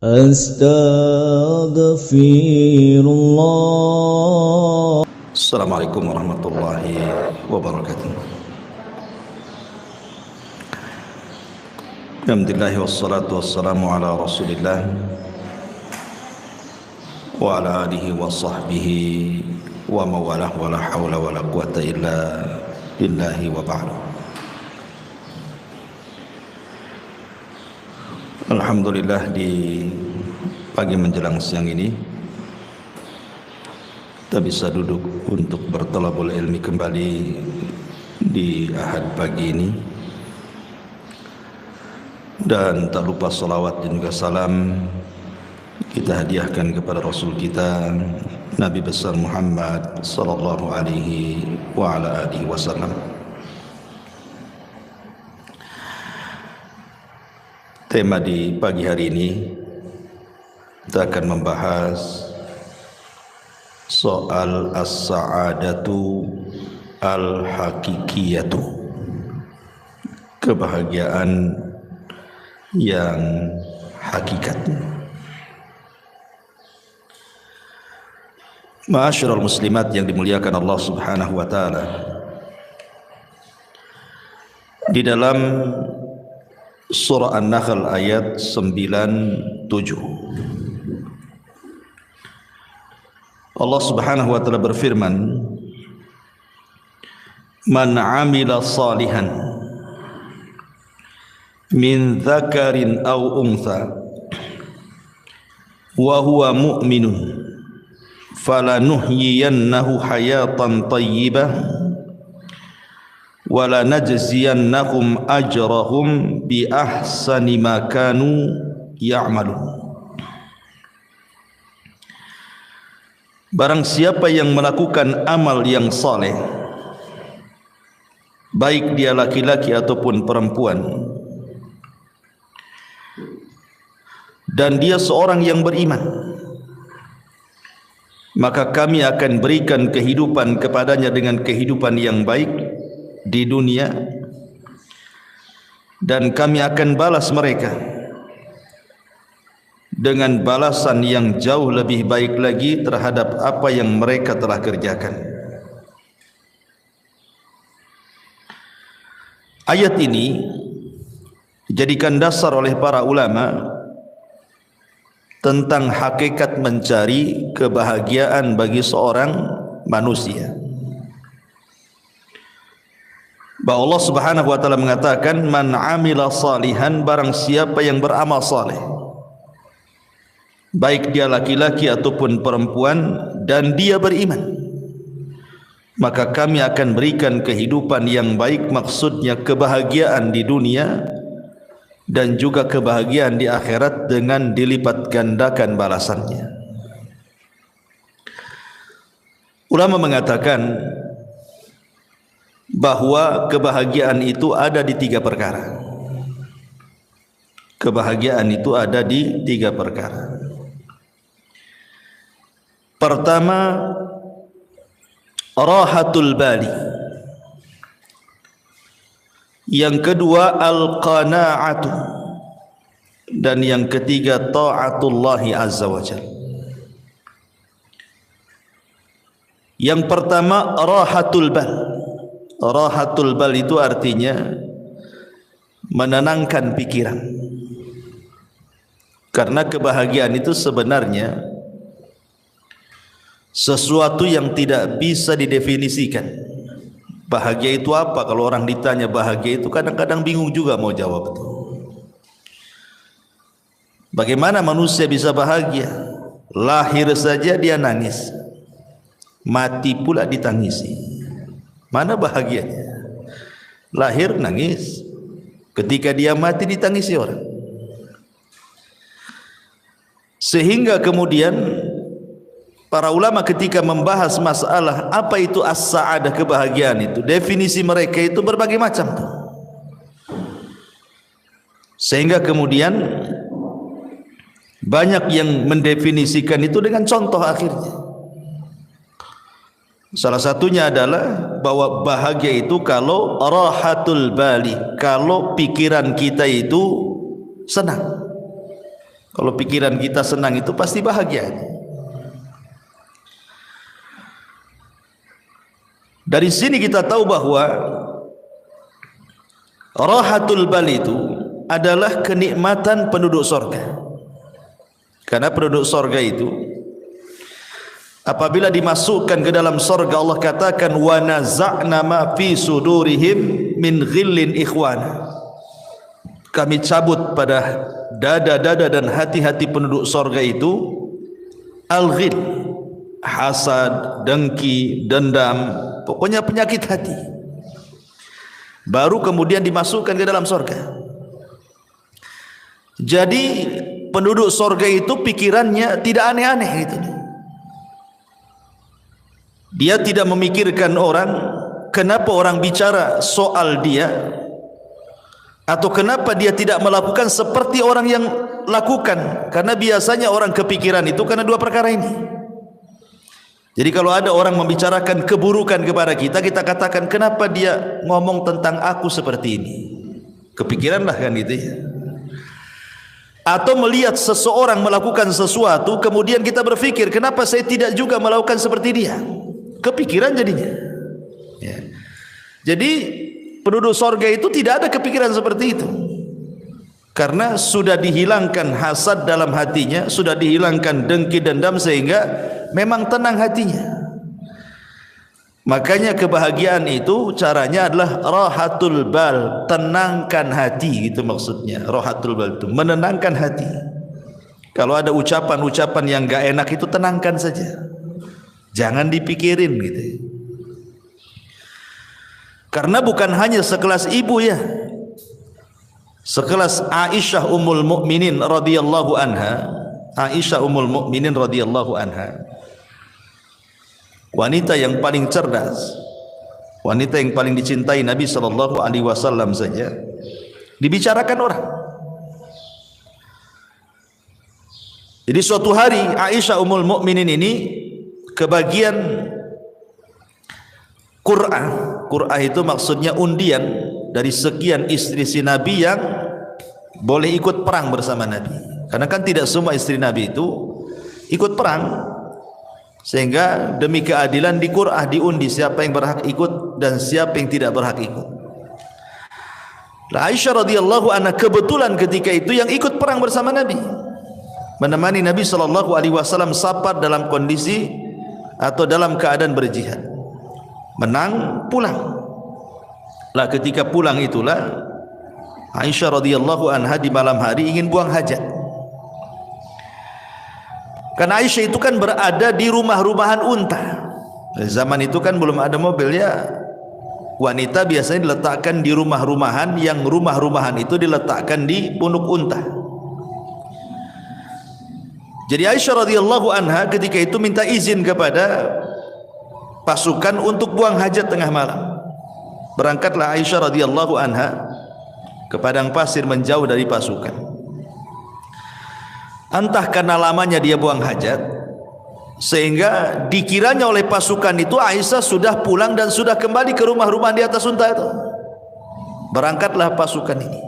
Astaghfirullah. Assalamualaikum warahmatullahi wabarakatuh. Alhamdulillah wassalatu wassalamu ala Rasulillah wa ala alihi wa sahbihi wa mawalah wa la hawla wa la quwata illa billahi wa ba'du. Alhamdulillah, di pagi menjelang siang ini kita bisa duduk untuk bertalabul ilmi kembali di Ahad pagi ini, dan tak lupa salawat dan juga salam kita hadiahkan kepada Rasul kita Nabi besar Muhammad sallallahu alaihi wa ala alihi wasallam. Tema di pagi hari ini kita akan membahas soal as-sa'adatu al-hakikiyatu, kebahagiaan yang hakikat. Ma'asyiral muslimat yang dimuliakan Allah Subhanahu wa taala, di dalam surah An-Nahl ayat 97 Allah Subhanahu wa taala berfirman, "Man 'amila salihan min dzakarin aw untha wa huwa mu'minun falanuhyiyannahu hayatan thayyibah wa lanajziyannahum ajrahum bi ahsani ma kanu ya'malun." Barang siapa yang melakukan amal yang saleh, baik dia laki-laki ataupun perempuan, dan dia seorang yang beriman, maka kami akan berikan kehidupan kepadanya dengan kehidupan yang baik di dunia, dan kami akan balas mereka dengan balasan yang jauh lebih baik lagi terhadap apa yang mereka telah kerjakan. Ayat ini dijadikan dasar oleh para ulama tentang hakikat mencari kebahagiaan bagi seorang manusia. Bahwa Allah Subhanahu wa taala mengatakan, "Man 'amila salihan", barang siapa yang beramal saleh, baik dia laki-laki ataupun perempuan, dan dia beriman, maka kami akan berikan kehidupan yang baik, maksudnya kebahagiaan di dunia dan juga kebahagiaan di akhirat dengan dilipat gandakan balasannya. Ulama mengatakan bahwa kebahagiaan itu ada di tiga perkara. Kebahagiaan itu ada di tiga perkara. Pertama, rahatul bali. Yang kedua, al-qana'atu. Dan yang ketiga, ta'atullahi azza wa jalla. Yang pertama, rahatul bal. Rahatul bal itu artinya menenangkan pikiran. Karena kebahagiaan itu sebenarnya sesuatu yang tidak bisa didefinisikan. Bahagia itu apa? Kalau orang ditanya bahagia itu, kadang-kadang bingung juga mau jawab itu. Bagaimana manusia bisa bahagia? Lahir saja dia nangis, mati pula ditangisi. Mana bahagianya? Lahir nangis, ketika dia mati ditangisi orang. Sehingga kemudian para ulama ketika membahas masalah apa itu as-sa'adah, kebahagiaan itu, definisi mereka itu berbagai macam. Sehingga kemudian banyak yang mendefinisikan itu dengan contoh akhirnya. Salah satunya adalah bahwa bahagia itu kalau rahatul bali, kalau pikiran kita itu senang. Kalau pikiran kita senang itu pasti bahagia. Dari sini kita tahu bahwa rahatul bal itu adalah kenikmatan penduduk sorga. Karena penduduk sorga itu apabila dimasukkan ke dalam sorga, Allah katakan wa naza'na ma fi sudurihim min ghillin ikhwana. Kami cabut pada dada-dada dan hati-hati penduduk sorga itu al-ghil, hasad, dengki, dendam, pokoknya penyakit hati. Baru kemudian dimasukkan ke dalam sorga. Jadi penduduk sorga itu pikirannya tidak aneh-aneh gitu. Dia tidak memikirkan orang, kenapa orang bicara soal dia, atau kenapa dia tidak melakukan seperti orang yang lakukan. Karena biasanya orang kepikiran itu karena dua perkara ini. Jadi kalau ada orang membicarakan keburukan kepada kita, kita katakan kenapa dia ngomong tentang aku seperti ini. Kepikiranlah kan gitu ya. Atau melihat seseorang melakukan sesuatu, kemudian kita berpikir kenapa saya tidak juga melakukan seperti dia. Kepikiran jadinya ya. Jadi penduduk sorga itu tidak ada kepikiran seperti itu, karena sudah dihilangkan hasad dalam hatinya, sudah dihilangkan dengki dendam, sehingga memang tenang hatinya. Makanya kebahagiaan itu caranya adalah rahatul bal, tenangkan hati, gitu maksudnya. Rahatul bal itu menenangkan hati. Kalau ada ucapan-ucapan yang gak enak itu tenangkan saja, jangan dipikirin gitu. Karena bukan hanya sekelas ibu ya, sekelas Aisyah Ummul Mukminin radhiyallahu anha. Aisyah Ummul Mukminin radhiyallahu anha, wanita yang paling cerdas, wanita yang paling dicintai Nabi sallallahu alaihi wasallam saja dibicarakan orang. Jadi suatu hari Aisyah Ummul Mukminin ini kebagian Qur'ah. Qur'ah itu maksudnya undian dari sekian istri si Nabi yang boleh ikut perang bersama Nabi. Karena kan tidak semua istri Nabi itu ikut perang, sehingga demi keadilan di Qur'ah diundi siapa yang berhak ikut dan siapa yang tidak berhak ikut. Aisyah radhiyallahu anha kebetulan ketika itu yang ikut perang bersama Nabi, menemani Nabi sallallahu alaihi wasallam safar dalam kondisi atau dalam keadaan berjihad. Menang pulang. Lah ketika pulang itulah Aisyah radhiyallahu anha di malam hari ingin buang hajat. Karena Aisyah itu kan berada di rumah-rumahan unta. Zaman itu kan belum ada mobil ya. Wanita biasanya diletakkan di rumah-rumahan, yang rumah-rumahan itu diletakkan di punuk unta. Jadi Aisyah radhiyallahu anha ketika itu minta izin kepada pasukan untuk buang hajat tengah malam. Berangkatlah Aisyah radhiyallahu anha ke padang pasir menjauh dari pasukan. Entah karena lamanya dia buang hajat, sehingga dikiranya oleh pasukan itu Aisyah sudah pulang dan sudah kembali ke rumah-rumah di atas unta itu. Berangkatlah pasukan ini.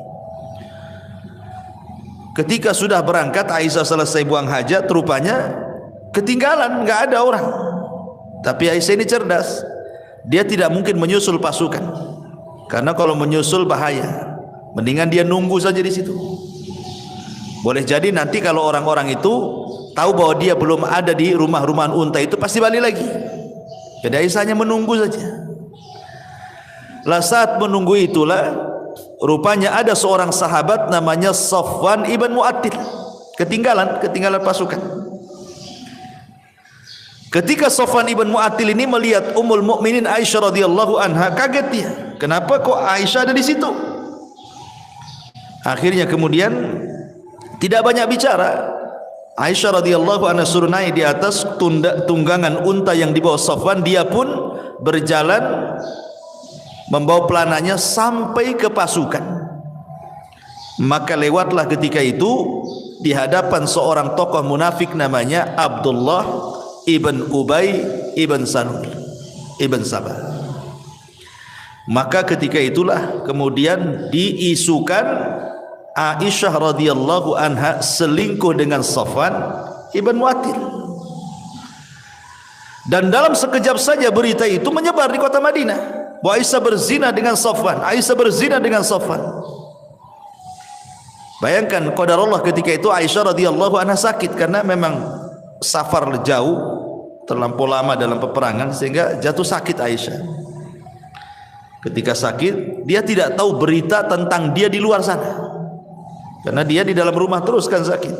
Ketika sudah berangkat, Aisyah selesai buang hajat, rupanya ketinggalan, nggak ada orang. Tapi Aisyah ini cerdas, dia tidak mungkin menyusul pasukan, karena kalau menyusul bahaya. Mendingan dia nunggu saja di situ. Boleh jadi nanti kalau orang-orang itu tahu bahwa dia belum ada di rumah-rumahan unta itu, pasti balik lagi. Jadi Aisyah hanya menunggu saja. Lah saat menunggu itulah rupanya ada seorang sahabat namanya Safwan ibn Mu'attil ketinggalan pasukan. Ketika Safwan ibn Mu'attil ini melihat Ummul Mukminin Aisyah radhiyallahu anha, kaget dia. Kenapa kok Aisyah ada di situ? Akhirnya kemudian tidak banyak bicara. Aisyah radhiyallahu anha suruh naik di atas tunggangan unta yang dibawa Safwan. Dia pun berjalan membawa pelananya sampai ke pasukan. Maka lewatlah ketika itu di hadapan seorang tokoh munafik namanya Abdullah ibn Ubay ibn Salul ibn Sabah. Maka ketika itulah kemudian diisukan Aisyah radhiyallahu anha selingkuh dengan Safwan ibn Mu'attil. Dan dalam sekejap saja berita itu menyebar di kota Madinah bahwa Aisyah berzina dengan Safwan, Aisyah berzina dengan Safwan. Bayangkan qadarullah ketika itu Aisyah radhiyallahu anha sakit karena memang safar jauh, terlampau lama dalam peperangan sehingga jatuh sakit Aisyah. Ketika sakit, dia tidak tahu berita tentang dia di luar sana. Karena dia di dalam rumah terus kan sakit.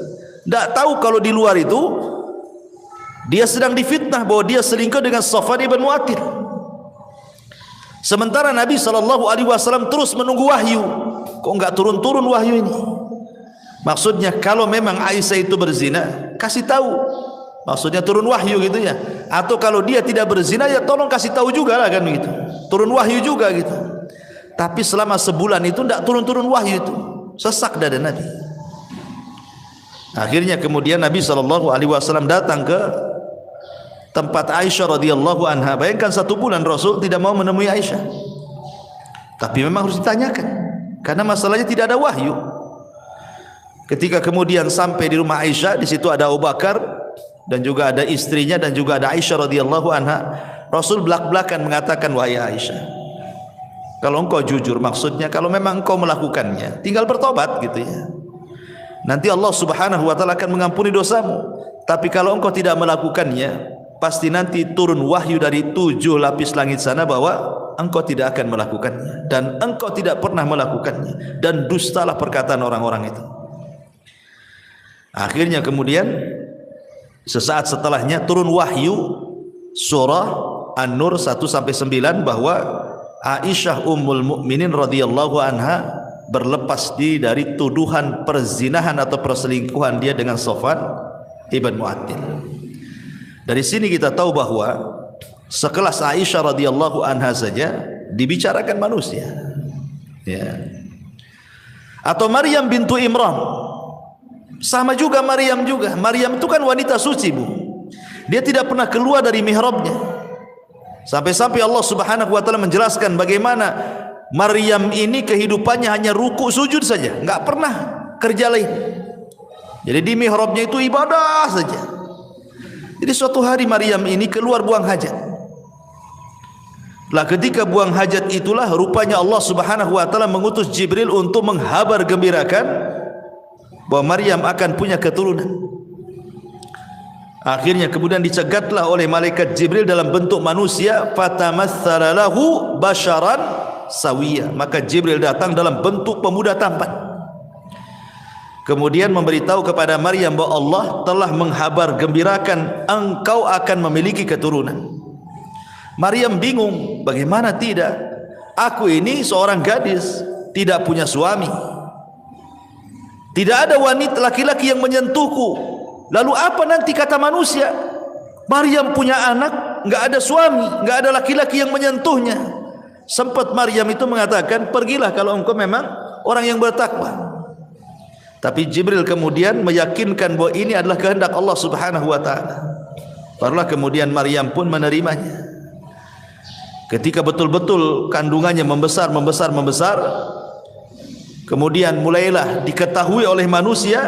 Tidak tahu kalau di luar itu dia sedang difitnah bahwa dia selingkuh dengan Safwan ibn Mu'attil. Sementara Nabi SAW terus menunggu wahyu. Kok enggak turun-turun wahyu ini? Maksudnya kalau memang Aisyah itu berzina, kasih tahu. Maksudnya turun wahyu gitu ya. Atau kalau dia tidak berzina, ya tolong kasih tahu juga lah kan gitu. Turun wahyu juga gitu. Tapi selama sebulan itu enggak turun-turun wahyu itu. Sesak dada Nabi. Akhirnya kemudian Nabi SAW datang ke tempat Aisyah radhiyallahu anha. Bayangkan 1 bulan Rasul tidak mau menemui Aisyah. Tapi memang harus ditanyakan karena masalahnya tidak ada wahyu. Ketika kemudian sampai di rumah Aisyah, di situ ada Abu Bakar dan juga ada istrinya dan juga ada Aisyah radhiyallahu anha. Rasul belak-belakan mengatakan, wahai Aisyah, kalau engkau jujur, maksudnya kalau memang engkau melakukannya, tinggal bertobat gitu ya. Nanti Allah Subhanahu wa taala akan mengampuni dosamu. Tapi kalau engkau tidak melakukannya, pasti nanti turun wahyu dari 7 lapis langit sana bahwa engkau tidak akan melakukannya dan engkau tidak pernah melakukannya dan dustalah perkataan orang-orang itu. Akhirnya kemudian sesaat setelahnya turun wahyu surah An-Nur 1-9 bahwa Aisyah ummul mukminin radhiyallahu anha berlepas diri dari tuduhan perzinahan atau perselingkuhan dia dengan Safwan ibn Mu'attil. Dari sini kita tahu bahwa sekelas Aisyah radhiyallahu anha saja dibicarakan manusia. Ya. Atau Maryam bintu Imran. Sama juga Maryam juga. Maryam itu kan wanita suci, Bu. Dia tidak pernah keluar dari mihrabnya. Sampai-sampai Allah Subhanahu wa taala menjelaskan bagaimana Maryam ini kehidupannya hanya ruku sujud saja, enggak pernah kerja lain. Jadi di mihrabnya itu ibadah saja. Jadi suatu hari Maryam ini keluar buang hajat. Lah ketika buang hajat itulah rupanya Allah Subhanahu wa taala mengutus Jibril untuk menghabar gembirakan bahwa Maryam akan punya keturunan. Akhirnya kemudian dicegatlah oleh malaikat Jibril dalam bentuk manusia, fatamatsala lahu basharan sawiya. Maka Jibril datang dalam bentuk pemuda tampan. Kemudian memberitahu kepada Maryam bahwa Allah telah menghabar gembirakan engkau akan memiliki keturunan. Maryam bingung, bagaimana tidak? Aku ini seorang gadis, tidak punya suami. Tidak ada wanita laki-laki yang menyentuhku. Lalu apa nanti kata manusia? Maryam punya anak, enggak ada suami, enggak ada laki-laki yang menyentuhnya. Sempat Maryam itu mengatakan, pergilah kalau engkau memang orang yang bertakwa. Tapi Jibril kemudian meyakinkan bahwa ini adalah kehendak Allah Subhanahu wa taala. Barulah kemudian Maryam pun menerimanya. Ketika betul-betul kandungannya membesar, kemudian mulailah diketahui oleh manusia,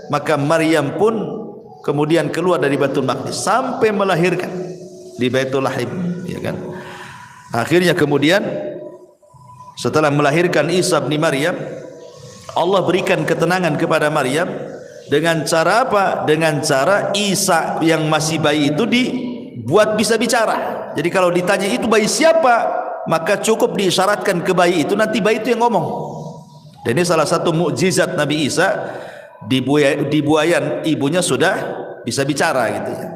maka Maryam pun kemudian keluar dari Baitul Maqdis sampai melahirkan di Baitul Lahim, ya kan? Akhirnya kemudian setelah melahirkan Isa bin Maryam, Allah berikan ketenangan kepada Maryam dengan cara apa? Dengan cara Isa yang masih bayi itu dibuat bisa bicara. Jadi kalau ditanya itu bayi siapa, maka cukup diisyaratkan ke bayi itu, nanti bayi itu yang ngomong. Dan ini salah satu mukjizat Nabi Isa, di buayan ibunya sudah bisa bicara gitu ya.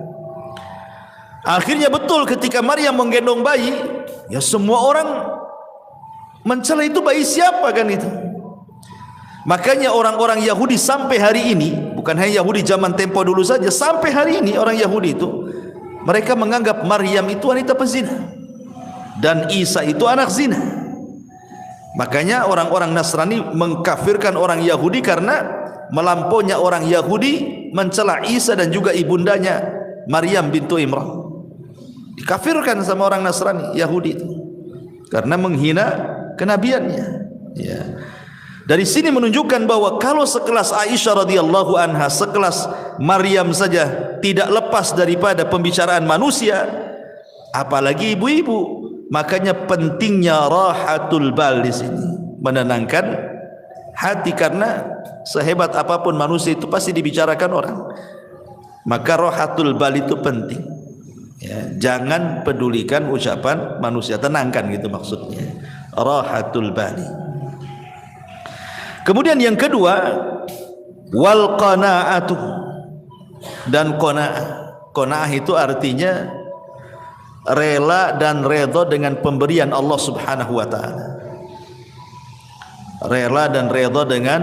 Akhirnya betul ketika Maryam menggendong bayi, ya semua orang mencela itu bayi siapa kan itu. Makanya orang-orang Yahudi sampai hari ini, bukan hanya Yahudi zaman tempo dulu saja, sampai hari ini orang Yahudi itu mereka menganggap Maryam itu wanita pezina dan Isa itu anak zina. Makanya orang-orang Nasrani mengkafirkan orang Yahudi karena melampaunya orang Yahudi mencela Isa dan juga ibundanya Maryam bintu Imran. Dikafirkan sama orang Nasrani Yahudi itu karena menghina kenabiannya. Ya. Dari sini menunjukkan bahwa kalau sekelas Aisyah radhiyallahu anha, sekelas Maryam saja tidak lepas daripada pembicaraan manusia, apalagi ibu-ibu. Makanya pentingnya rahatul bal di sini, menenangkan hati, karena sehebat apapun manusia itu pasti dibicarakan orang. Maka rahatul bal itu penting. Ya, jangan pedulikan ucapan manusia, tenangkan gitu maksudnya. Rahatul bali. Kemudian yang kedua, wal qanaatu, dan qanaah. Qanaah itu artinya rela dan redha dengan pemberian Allah Subhanahu wa taala. Rela dan redha dengan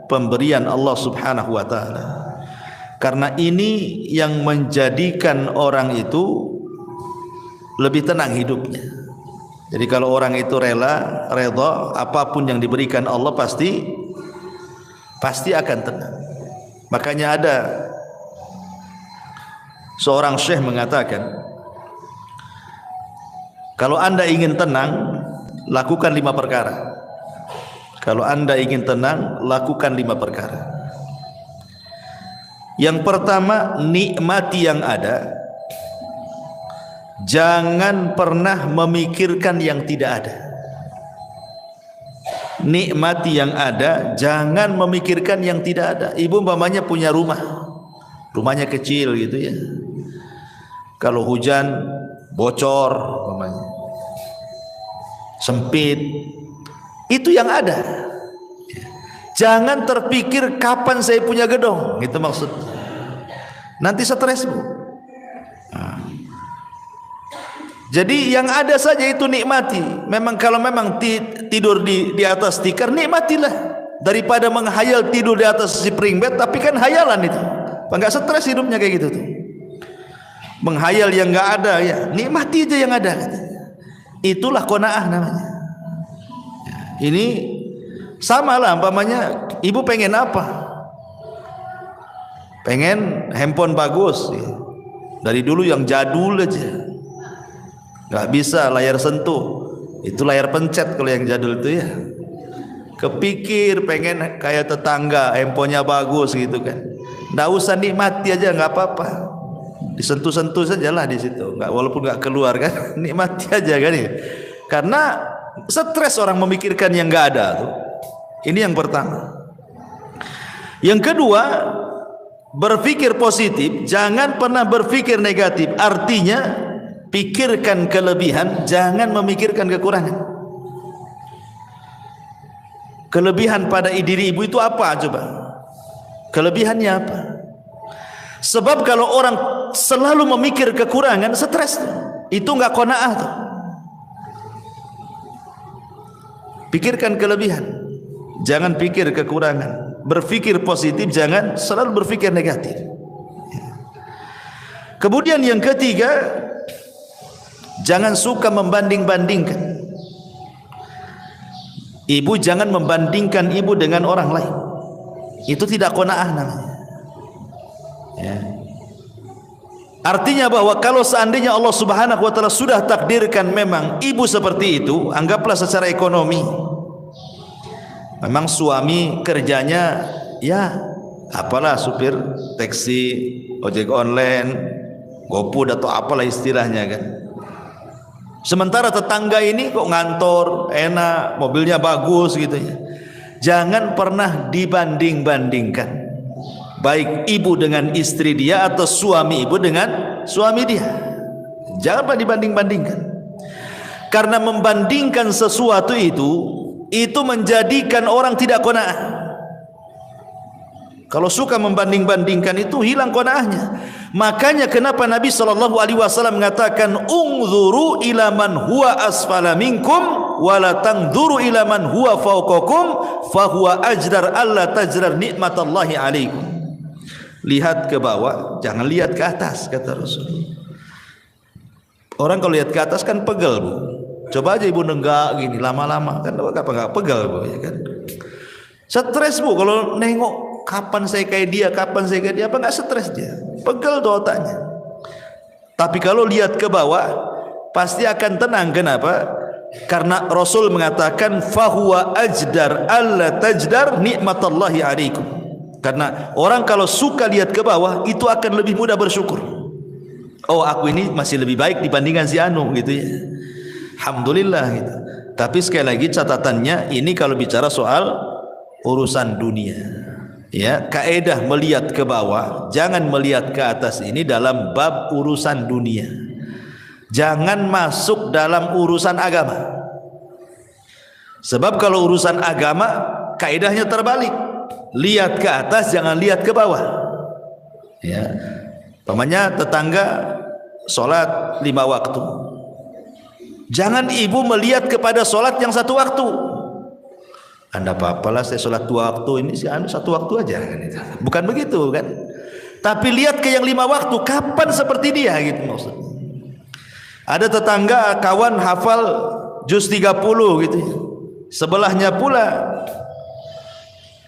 pemberian Allah Subhanahu wa taala. Karena ini yang menjadikan orang itu lebih tenang hidupnya. Jadi kalau orang itu rela, redha, apapun yang diberikan Allah pasti akan tenang. Makanya ada seorang syekh mengatakan, kalau anda ingin tenang, lakukan 5 perkara. Kalau anda ingin tenang, lakukan 5 perkara. Yang pertama, nikmati yang ada. Jangan pernah memikirkan yang tidak ada. Nikmati yang ada, jangan memikirkan yang tidak ada. Ibu umpamanya punya rumah, rumahnya kecil gitu ya. Kalau hujan bocor umpamanya, sempit, itu yang ada. Jangan terpikir kapan saya punya gedung, gitu maksudnya. Nanti stres, Bu. Jadi yang ada saja itu nikmati. Memang kalau memang tidur di atas tikar, nikmatilah, daripada menghayal tidur di atas spring bed, tapi kan hayalan itu. Enggak stres hidupnya kayak gitu tuh. Menghayal yang enggak ada, ya nikmati aja yang ada. Itulah qanaah namanya. Ini sama lah, umpamanya ibu pengen apa? Pengen handphone bagus, ya. Dari dulu yang jadul aja. Gak bisa layar sentuh, itu layar pencet kalau yang jadul itu ya. Kepikir pengen kayak tetangga, handphonenya bagus gitu kan. Nggak usah, nikmati aja, nggak apa-apa. Disentuh-sentuh sajalah di situ, nggak, walaupun nggak keluar kan, nikmati aja kan ya. Karena stres orang memikirkan yang nggak ada tuh. Ini yang pertama. Yang kedua, berpikir positif, jangan pernah berpikir negatif. Artinya pikirkan kelebihan, jangan memikirkan kekurangan. Kelebihan pada diri ibu itu apa coba? Kelebihannya apa? Sebab kalau orang selalu memikir kekurangan, stres. Itu enggak qanaah tuh. Pikirkan kelebihan, jangan pikir kekurangan. Berpikir positif, jangan selalu berpikir negatif. Kemudian yang ketiga, jangan suka membanding-bandingkan. Ibu jangan membandingkan ibu dengan orang lain. Itu tidak qanaah namanya. Ya. Artinya bahwa kalau seandainya Allah Subhanahu wa taala sudah takdirkan memang ibu seperti itu, anggaplah secara ekonomi. Memang suami kerjanya ya apalah, supir taksi, ojek online, GoFood atau apalah istilahnya kan. Sementara tetangga ini kok ngantor, enak, mobilnya bagus gitu ya. Jangan pernah dibanding-bandingkan. Baik ibu dengan istri dia atau suami ibu dengan suami dia. Jangan pernah dibanding-bandingkan. Karena membandingkan sesuatu itu menjadikan orang tidak qanaah. Kalau suka membanding-bandingkan itu hilang qanaahnya. Makanya kenapa Nabi SAW mengatakan ungzuru ila man huwa asfala minkum wa la tangzuru ila man huwa fawqakum fa huwa ajdar alla tajrar nikmatallahi alaikum. Lihat ke bawah, jangan lihat ke atas, kata Rasul. Orang kalau lihat ke atas kan pegel, Bu. Coba aja ibu nenggak gini lama-lama kan apa enggak pegel, Bu, ya kan. Stres, Bu, kalau nengok kapan saya kayak dia, kapan saya kayak dia, apa enggak stres dia? Pegel tuh otaknya. Tapi kalau lihat ke bawah pasti akan tenang. Kenapa? Karena Rasul mengatakan fahuwa ajdar alla tajdar nikmatallahi alaikum. Karena orang kalau suka lihat ke bawah itu akan lebih mudah bersyukur. Oh, aku ini masih lebih baik dibandingkan si anu gitu ya. Alhamdulillah gitu. Tapi sekali lagi catatannya, ini kalau bicara soal urusan dunia. Ya, kaedah melihat ke bawah, jangan melihat ke atas ini dalam bab urusan dunia. Jangan masuk dalam urusan agama. Sebab kalau urusan agama kaedahnya terbalik. Lihat ke atas, jangan lihat ke bawah. Ya. Pamannya tetangga sholat 5 waktu. Jangan ibu melihat kepada sholat yang 1 waktu. Anda apa-apalah saya sholat 2 waktu, ini si anu 1 waktu aja. Bukan begitu kan? Tapi lihat ke yang 5 waktu, kapan seperti dia gitu maksudnya. Ada tetangga kawan hafal juz 30 gitu. Sebelahnya pula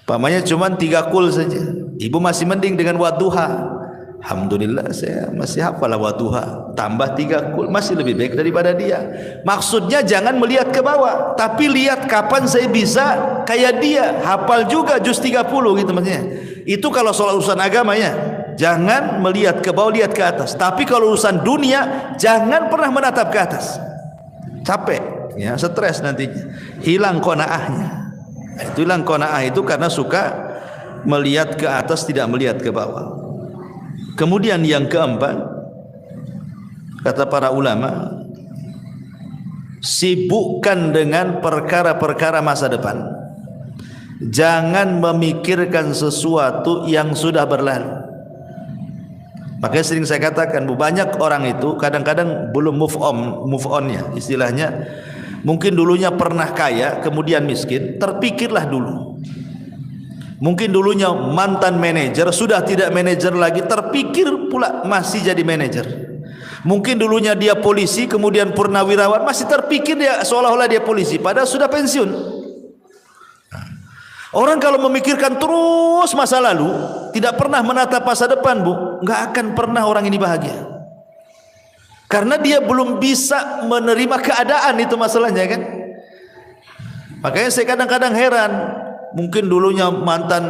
pamannya cuma 3 kul saja. Ibu masih mending dengan wadduha. Alhamdulillah saya masih hafal wadduha, tambah 3 kul masih lebih baik daripada dia. Maksudnya jangan melihat ke bawah, tapi lihat kapan saya bisa kayak dia, hafal juga juz 30 gitu maksudnya. Itu kalau soal urusan agama ya. Jangan melihat ke bawah, lihat ke atas. Tapi kalau urusan dunia, jangan pernah menatap ke atas. Capek, ya, stres nantinya. Hilang qanaahnya. Itu hilang qanaah itu karena suka melihat ke atas, tidak melihat ke bawah. Kemudian yang keempat, kata para ulama, sibukkan dengan perkara-perkara masa depan. Jangan memikirkan sesuatu yang sudah berlalu. Makanya sering saya katakan, banyak orang itu kadang-kadang belum move on ya istilahnya. Mungkin dulunya pernah kaya, kemudian miskin, terpikirlah dulu. Mungkin dulunya mantan manajer, sudah tidak manajer lagi, terpikir pula masih jadi manajer. Mungkin dulunya dia polisi, kemudian purnawirawan, masih terpikir dia seolah-olah dia polisi, padahal sudah pensiun. Orang kalau memikirkan terus masa lalu, tidak pernah menatap masa depan, Bu, nggak akan pernah orang ini bahagia. Karena dia belum bisa menerima keadaan, itu masalahnya kan. Makanya saya kadang-kadang heran, mungkin dulunya mantan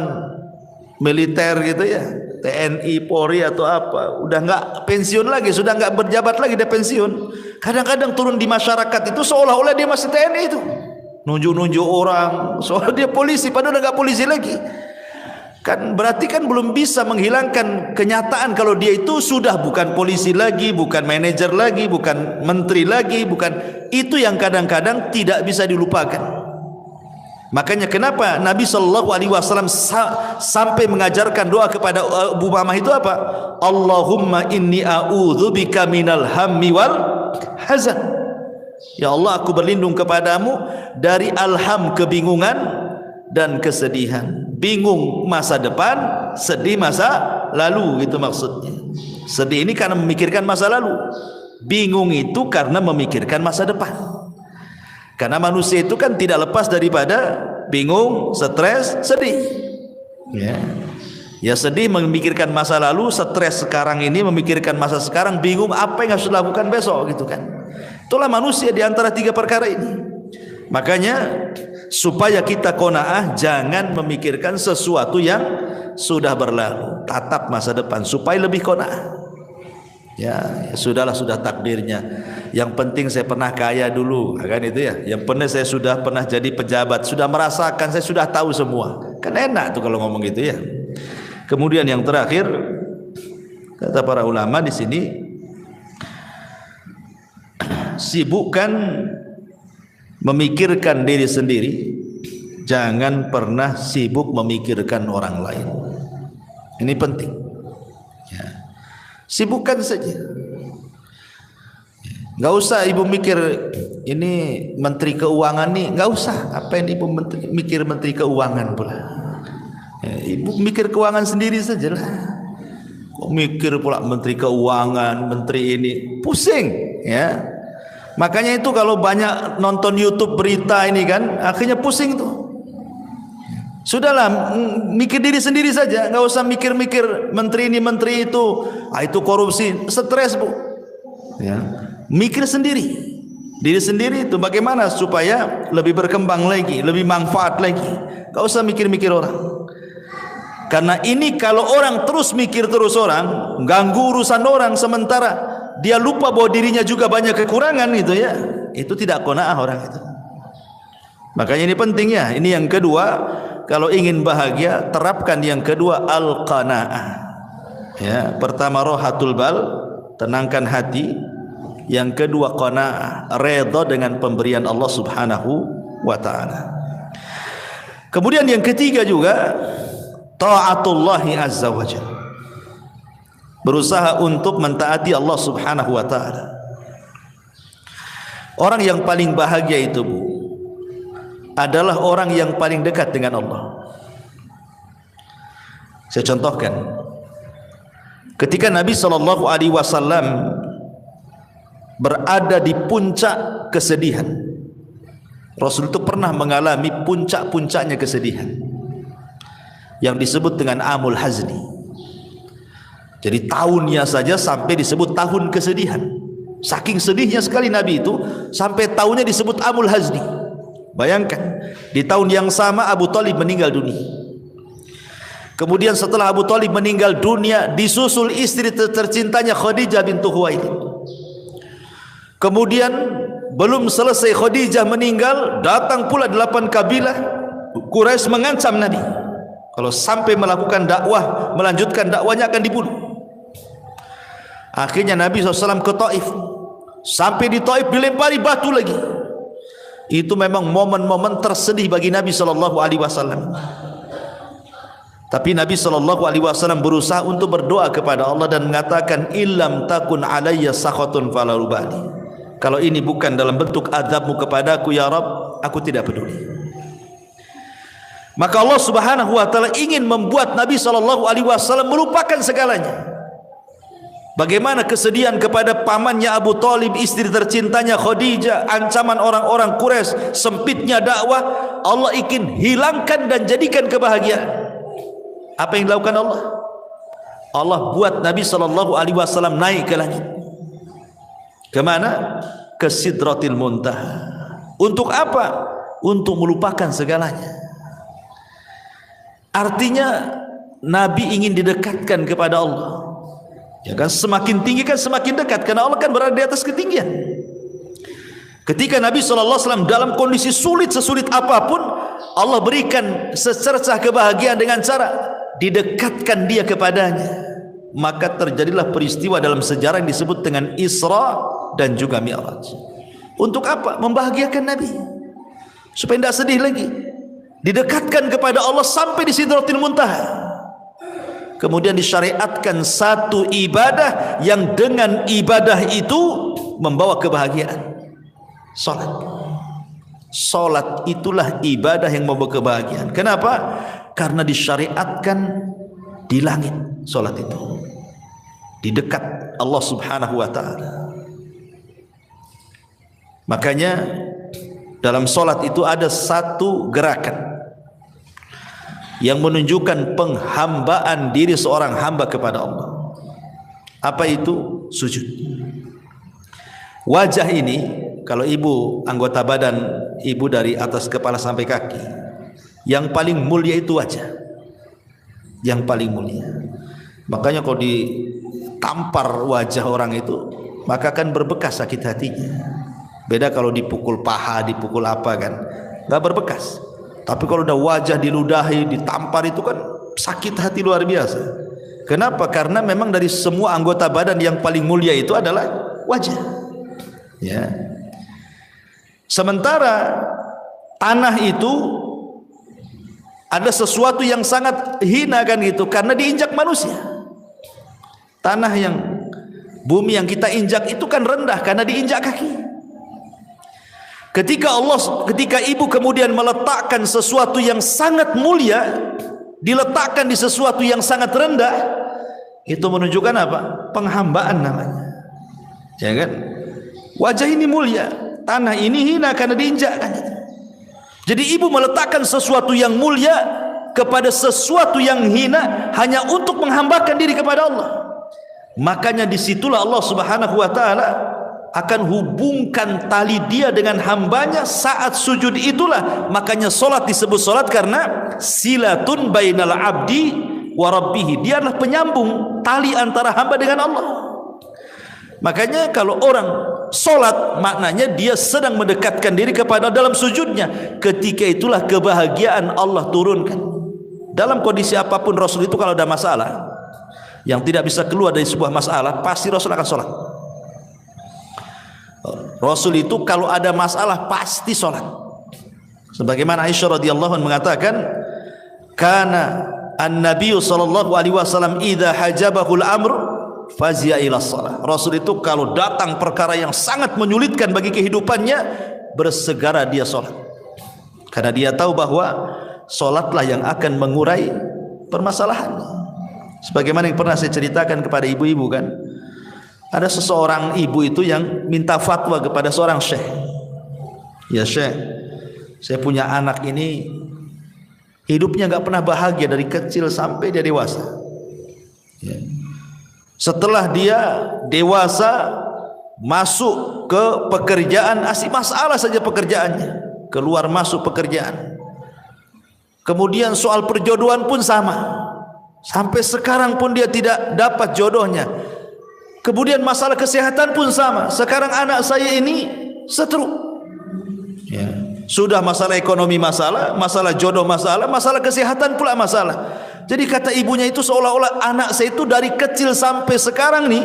militer gitu ya, TNI, Polri atau apa, udah nggak pensiun lagi, sudah nggak berjabat lagi, dia pensiun. Kadang-kadang turun di masyarakat itu seolah-olah dia masih TNI itu, nunjuk-nunjuk orang, soal dia polisi, padahal udah nggak polisi lagi. Kan berarti kan belum bisa menghilangkan kenyataan kalau dia itu sudah bukan polisi lagi, bukan manajer lagi, bukan menteri lagi, bukan itu yang kadang-kadang tidak bisa dilupakan. Makanya kenapa Nabi Shallallahu Alaihi Wasallam sampai mengajarkan doa kepada Abu Umamah itu apa? Allahumma inni a'udzubika minal hammi wal hazan. Ya Allah, aku berlindung kepadamu dari alham, kebingungan dan kesedihan. Bingung masa depan, sedih masa lalu, gitu maksudnya. Sedih ini karena memikirkan masa lalu, bingung itu karena memikirkan masa depan. Karena manusia itu kan tidak lepas daripada bingung, stres, sedih. Ya sedih memikirkan masa lalu, stres sekarang ini memikirkan masa sekarang, bingung apa yang harus dilakukan besok, gitu kan. Itulah manusia di antara 3 perkara ini. Makanya supaya kita qanaah, jangan memikirkan sesuatu yang sudah berlalu, tatap masa depan supaya lebih qanaah. Ya sudahlah, sudah takdirnya. Yang penting saya pernah kaya dulu, kan itu ya. Yang penting saya sudah pernah jadi pejabat, sudah merasakan, saya sudah tahu semua. Kan enak tuh kalau ngomong gitu ya. Kemudian yang terakhir, kata para ulama di sini, sibukkan memikirkan diri sendiri, jangan pernah sibuk memikirkan orang lain. Ini penting ya. Sibukkan saja, nggak usah ibu mikir ini menteri keuangan nih, nggak usah. Apa yang ibu mikir menteri keuangan pula ya, ibu mikir keuangan sendiri saja lah. Kok mikir pula menteri keuangan, menteri ini, pusing ya. Makanya itu kalau banyak nonton YouTube berita ini kan, akhirnya pusing tuh. Sudahlah, mikir diri sendiri saja, nggak usah mikir-mikir menteri ini menteri itu, itu korupsi, stres Bu. Ya, mikir sendiri. diri sendiri itu bagaimana supaya lebih berkembang lagi, lebih manfaat lagi. Gak usah mikir-mikir orang. Karena ini kalau orang terus mikir terus orang, ganggu urusan orang, sementara dia lupa bahwa dirinya juga banyak kekurangan gitu ya, itu tidak qanaah orang itu. Makanya ini penting ya. Ini yang kedua, kalau ingin bahagia terapkan yang kedua, al-qanaah. Ya, pertama rohatul bal, tenangkan hati. Yang kedua qanaah, redha dengan pemberian Allah Subhanahu wa taala. Kemudian yang ketiga juga ta'atullahi azza wa jalla, berusaha untuk mentaati Allah Subhanahu wa taala. Orang yang paling bahagia itu, Bu, adalah orang yang paling dekat dengan Allah. Saya contohkan, ketika Nabi SAW berada di puncak kesedihan, Rasul itu pernah mengalami puncak-puncaknya kesedihan yang disebut dengan amul hazni. Jadi tahunnya saja sampai disebut tahun kesedihan. Saking sedihnya sekali Nabi itu sampai tahunnya disebut amul hazni. Bayangkan, di tahun yang sama Abu Thalib meninggal dunia. Kemudian setelah Abu Thalib meninggal dunia, disusul istri tercintanya Khadijah bintu Khuwailid. Kemudian belum selesai Khadijah meninggal, datang pula 8 kabilah Quraisy mengancam Nabi, kalau sampai melakukan dakwah, melanjutkan dakwanya akan dibunuh. Akhirnya Nabi SAW ke Taif. Sampai di Taif dilempari batu lagi. Itu memang momen-momen tersedih bagi Nabi SAW. Tapi Nabi SAW berusaha untuk berdoa kepada Allah dan mengatakan, illam takun alayya sakhatun fala ubali. Kalau ini bukan dalam bentuk azabmu kepadaku ya Rabb, aku tidak peduli. Maka Allah Subhanahu wa taala ingin membuat Nabi SAW melupakan segalanya. Bagaimana kesedihan kepada pamannya Abu Thalib, istri tercintanya Khadijah, ancaman orang-orang Quraisy, sempitnya dakwah, Allah ingin hilangkan dan jadikan kebahagiaan. Apa yang dilakukan Allah? Allah buat Nabi SAW naik ke langit. Kemana? Ke Sidratil Muntaha. Untuk apa? Untuk melupakan segalanya. Artinya Nabi ingin didekatkan kepada Allah. Ya kan, semakin tinggi kan semakin dekat, karena Allah kan berada di atas ketinggian. Ketika Nabi SAW dalam kondisi sulit, sesulit apapun, Allah berikan secercah kebahagiaan dengan cara didekatkan dia kepadanya. Maka terjadilah peristiwa dalam sejarah yang disebut dengan Isra dan juga Mi'raj. Untuk apa? Membahagiakan Nabi, supaya tidak sedih lagi. Didekatkan kepada Allah sampai di Sidratil Muntaha. Kemudian disyariatkan satu ibadah yang dengan ibadah itu membawa kebahagiaan. Salat. Salat itulah ibadah yang membawa kebahagiaan. Kenapa? Karena disyariatkan di langit salat itu, di dekat Allah Subhanahu wa taala. Makanya dalam salat itu ada satu gerakan yang menunjukkan penghambaan diri seorang hamba kepada Allah. Apa itu? Sujud. Wajah ini, kalau ibu anggota badan ibu dari atas kepala sampai kaki, yang paling mulia itu wajah. Yang paling mulia. Makanya kalau ditampar wajah orang itu, maka akan berbekas sakit hatinya. Beda kalau dipukul paha, dipukul apa kan, nggak berbekas. Tapi kalau udah wajah diludahi, ditampar, itu kan sakit hati luar biasa. Kenapa? Karena memang dari semua anggota badan yang paling mulia itu adalah wajah. Ya. Sementara tanah itu ada sesuatu yang sangat hina kan gitu, karena diinjak manusia. Tanah yang, bumi yang kita injak itu kan rendah karena diinjak kaki. Ketika ibu kemudian meletakkan sesuatu yang sangat mulia, diletakkan di sesuatu yang sangat rendah, itu menunjukkan apa? Penghambaan namanya. Ya kan? Wajah ini mulia, tanah ini hina karena diinjakkan. Jadi ibu meletakkan sesuatu yang mulia kepada sesuatu yang hina hanya untuk menghambakan diri kepada Allah. Makanya disitulah Allah Subhanahu wa taala akan hubungkan tali dia dengan hambanya saat sujud itulah. Makanya solat disebut solat karena silatun bainal abdi wa rabbih. Dia adalah penyambung tali antara hamba dengan Allah. Makanya kalau orang solat, maknanya dia sedang mendekatkan diri kepada dalam sujudnya. Ketika itulah kebahagiaan Allah turunkan. Dalam kondisi apapun Rasul itu kalau ada masalah yang tidak bisa keluar dari sebuah masalah, pasti Rasul akan solat. Rasul itu kalau ada masalah pasti solat. Sebagaimana Aisyah radhiyallahu anha mengatakan, kana an-nabiy sallallahu alaihi wasallam idza hajabahul amr fazia ila shalah. Rasul itu kalau datang perkara yang sangat menyulitkan bagi kehidupannya, bersegera dia solat. Karena dia tahu bahwa solatlah yang akan mengurai permasalahan. Sebagaimana yang pernah saya ceritakan kepada ibu-ibu kan, ada seseorang ibu itu yang minta fatwa kepada seorang syekh. Ya syekh, saya punya anak ini hidupnya nggak pernah bahagia dari kecil sampai dia dewasa. Ya. Setelah dia dewasa masuk ke pekerjaan, asik masalah saja pekerjaannya, keluar masuk pekerjaan. Kemudian soal perjodohan pun sama, sampai sekarang pun dia tidak dapat jodohnya. Kemudian masalah kesehatan pun sama. Sekarang anak saya ini stroke. Ya. Sudah masalah ekonomi masalah, masalah jodoh masalah, masalah kesehatan pula masalah. Jadi kata ibunya itu seolah-olah anak saya itu dari kecil sampai sekarang nih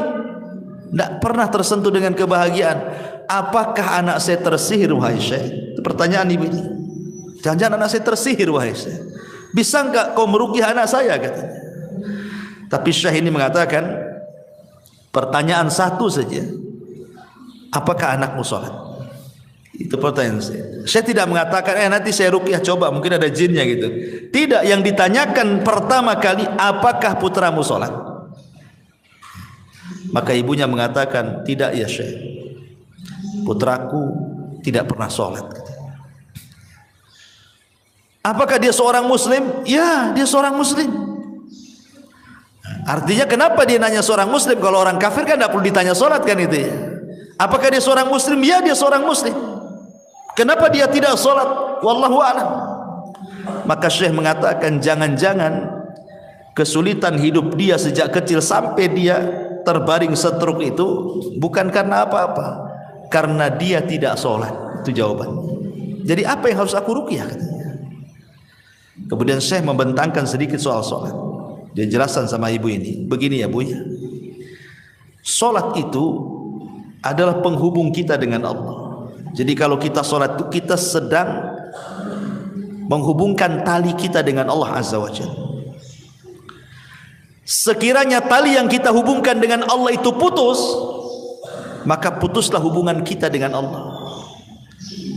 tidak pernah tersentuh dengan kebahagiaan. Apakah anak saya tersihir wahai syekh? Itu pertanyaan ibu ini. Jangan-jangan anak saya tersihir wahai syekh. Bisa enggak kau meruqyah anak saya katanya. Tapi syekh ini mengatakan pertanyaan satu saja. Apakah anakmu sholat? Itu pertanyaan saya. Saya tidak mengatakan nanti saya ruqyah coba mungkin ada jinnya gitu. Tidak, yang ditanyakan pertama kali apakah putramu sholat? Maka ibunya mengatakan tidak ya syekh, putraku tidak pernah sholat. Apakah dia seorang muslim? Ya, dia seorang muslim. Artinya kenapa dia nanya seorang muslim? Kalau orang kafir kan tidak perlu ditanya sholat kan itu ya. Apakah dia seorang muslim? Ya, dia seorang muslim. Kenapa dia tidak sholat? Wallahu a'lam. Maka syekh mengatakan jangan-jangan kesulitan hidup dia sejak kecil sampai dia terbaring stroke itu bukan karena apa-apa, karena dia tidak sholat. Itu jawabannya. Jadi apa yang harus aku ruqyah katanya. Kemudian syekh membentangkan sedikit soal sholat. Dia jelaskan sama ibu ini, begini ya bu ya, sholat itu adalah penghubung kita dengan Allah. Jadi kalau kita sholat itu kita sedang menghubungkan tali kita dengan Allah Azza wa Jalla. Sekiranya tali yang kita hubungkan dengan Allah itu putus, maka putuslah hubungan kita dengan Allah.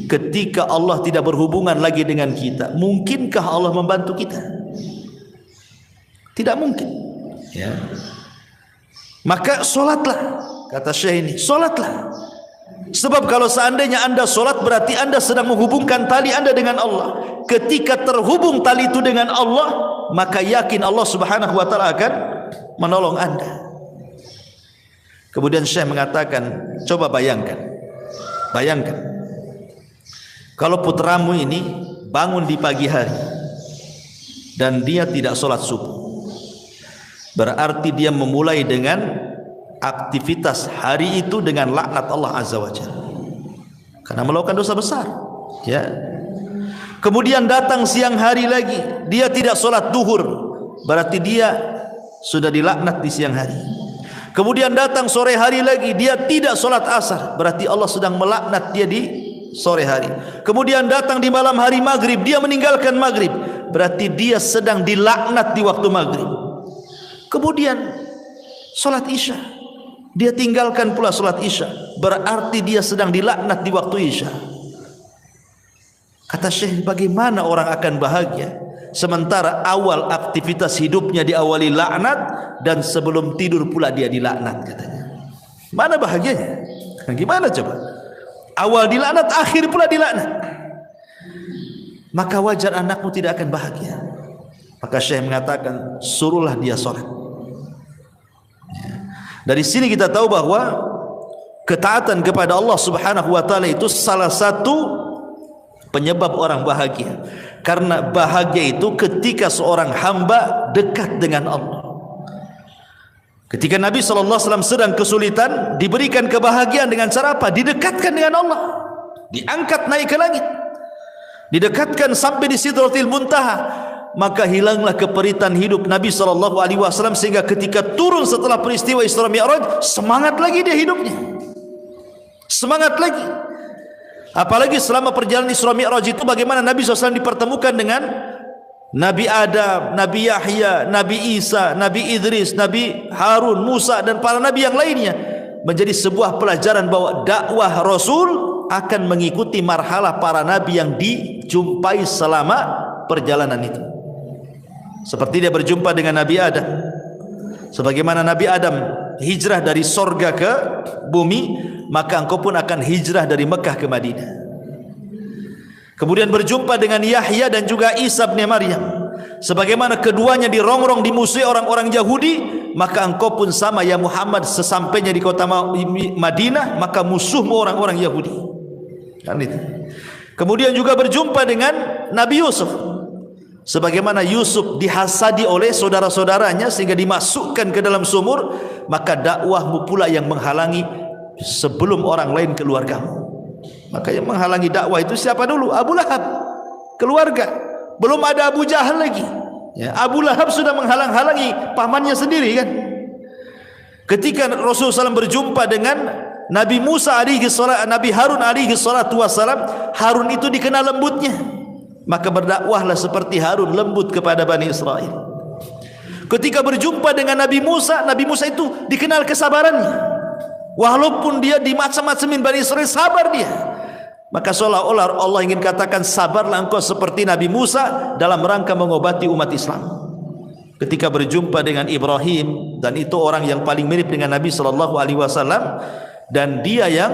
Ketika Allah tidak berhubungan lagi dengan kita, mungkinkah Allah membantu kita? Tidak mungkin ya. Maka sholatlah, kata syekh ini, sholatlah. Sebab kalau seandainya anda sholat berarti anda sedang menghubungkan tali anda dengan Allah. Ketika terhubung tali itu dengan Allah, maka yakin Allah subhanahu wa ta'ala akan menolong anda. Kemudian syekh mengatakan, coba bayangkan kalau putramu ini bangun di pagi hari dan dia tidak sholat subuh, berarti dia memulai dengan aktivitas hari itu dengan laknat Allah Azza wa Jalla karena melakukan dosa besar ya. Kemudian datang siang hari lagi dia tidak sholat duhur, berarti dia sudah dilaknat di siang hari. Kemudian datang sore hari lagi dia tidak sholat asar, berarti Allah sedang melaknat dia di sore hari. Kemudian datang di malam hari maghrib dia meninggalkan maghrib, berarti dia sedang dilaknat di waktu maghrib. Kemudian sholat isya dia tinggalkan pula sholat isya, berarti dia sedang dilaknat di waktu isya. Kata syekh, bagaimana orang akan bahagia sementara awal aktivitas hidupnya diawali laknat dan sebelum tidur pula dia dilaknat katanya. Mana bahagianya? Gimana coba? Awal dilaknat, akhir pula dilaknat. Maka wajar anakmu tidak akan bahagia. Maka syekh mengatakan suruhlah dia sholat. Dari sini kita tahu bahwa ketaatan kepada Allah Subhanahu wa taala itu salah satu penyebab orang bahagia. Karena bahagia itu ketika seorang hamba dekat dengan Allah. Ketika Nabi SAW sedang kesulitan, diberikan kebahagiaan dengan cara apa? Didekatkan dengan Allah, diangkat naik ke langit, didekatkan sampai di Sidratil Muntaha. Maka hilanglah keperitan hidup Nabi SAW, sehingga ketika turun setelah peristiwa Isra Mi'raj, semangat lagi dia hidupnya, semangat lagi. Apalagi selama perjalanan Isra Mi'raj itu bagaimana Nabi SAW dipertemukan dengan Nabi Adam, Nabi Yahya, Nabi Isa, Nabi Idris, Nabi Harun, Musa dan para nabi yang lainnya. Menjadi sebuah pelajaran bahwa dakwah Rasul akan mengikuti marhalah para nabi yang dijumpai selama perjalanan itu. Seperti dia berjumpa dengan Nabi Adam. Sebagaimana Nabi Adam hijrah dari sorga ke bumi, maka engkau pun akan hijrah dari Mekah ke Madinah. Kemudian berjumpa dengan Yahya dan juga Isa bin Maryam. Sebagaimana keduanya dirongrong dimusuhi orang-orang Yahudi, maka engkau pun sama ya Muhammad, sesampainya di kota Madinah maka musuhmu orang-orang Yahudi. Kan itu. Kemudian juga berjumpa dengan Nabi Yusuf. Sebagaimana Yusuf dihasadi oleh saudara-saudaranya sehingga dimasukkan ke dalam sumur, maka dakwahmu pula yang menghalangi sebelum orang lain keluargamu. Maka yang menghalangi dakwah itu siapa dulu? Abu Lahab, keluarga. Belum ada Abu Jahal lagi. Ya, Abu Lahab sudah menghalang-halangi pamannya sendiri kan. Ketika Rasulullah SAW berjumpa dengan Nabi Musa alaihi salam, Nabi Harun alaihi salatu wassalam, Harun itu dikenal lembutnya. Maka berdakwahlah seperti Harun, lembut kepada Bani Israel. Ketika berjumpa dengan Nabi Musa itu dikenal kesabarannya. Walaupun dia dimacam-macamin Bani Israel, sabar dia. Maka seolah-olah Allah ingin katakan, sabarlah engkau seperti Nabi Musa dalam rangka mengobati umat Islam. Ketika berjumpa dengan Ibrahim, dan itu orang yang paling mirip dengan Nabi SAW, dan dia yang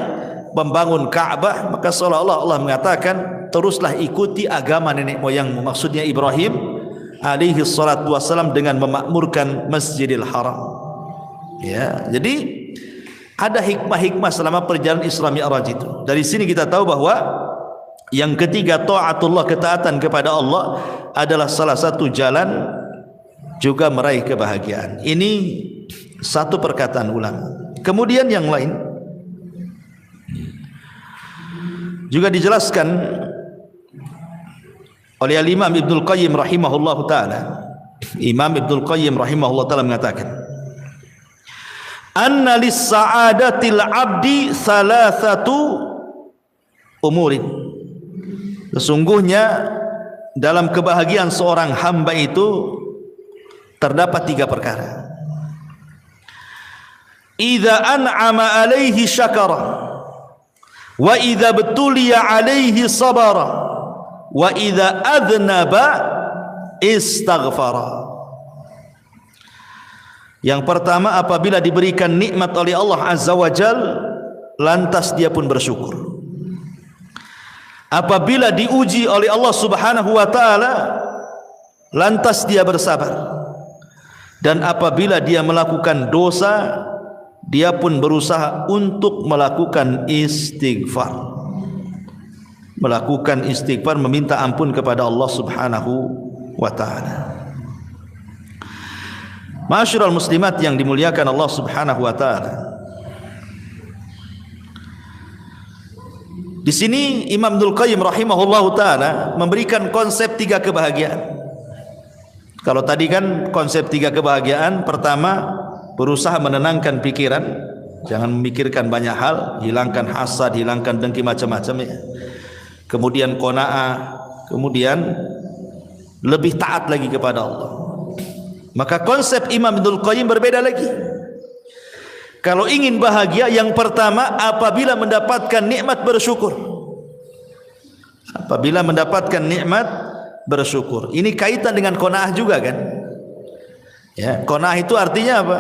membangun Ka'bah, maka seolah-olah Allah mengatakan, teruslah ikuti agama nenek moyangmu. Maksudnya Ibrahim alaihi salatu wassalam dengan memakmurkan Masjidil Haram. Ya, jadi ada hikmah-hikmah selama perjalanan Isra Mi'raj itu. Dari sini kita tahu bahwa yang ketiga, taatullah, ketaatan kepada Allah adalah salah satu jalan juga meraih kebahagiaan. Ini satu perkataan ulama. Kemudian yang lain juga dijelaskan oleh Imam Ibnul Qayyim rahimahullahu taala. Imam Ibnul Qayyim rahimahullahu taala mengatakan, anna lis-sa'adatil 'abdi thalathatu umurin. Sesungguhnya dalam kebahagiaan seorang hamba itu terdapat 3 perkara. Idza an'ama 'alaihi syakara, wa idza btuliya 'alaihi sabara, wa idza adznaba istaghfara. Yang pertama, apabila diberikan nikmat oleh Allah Azza wa Jal, lantas dia pun bersyukur. Apabila diuji oleh Allah Subhanahu wa taala, lantas dia bersabar. Dan apabila dia melakukan dosa, dia pun berusaha untuk melakukan istighfar. Melakukan istighfar, meminta ampun kepada Allah Subhanahu wa taala. Ma'asyiral muslimat yang dimuliakan Allah Subhanahu wa taala. Di sini Imam Ibnul Qayyim rahimahullahu taala memberikan konsep 3 kebahagiaan. Kalau tadi kan konsep 3 kebahagiaan, pertama berusaha menenangkan pikiran, jangan memikirkan banyak hal, hilangkan hasad, hilangkan dengki macam-macam ya. Kemudian qanaah, kemudian lebih taat lagi kepada Allah. Maka konsep Imam Ibnul Qayyim berbeda lagi. Kalau ingin bahagia, yang pertama apabila mendapatkan nikmat bersyukur. Apabila mendapatkan nikmat bersyukur. Ini kaitan dengan qanaah juga kan? Ya, qanaah itu artinya apa?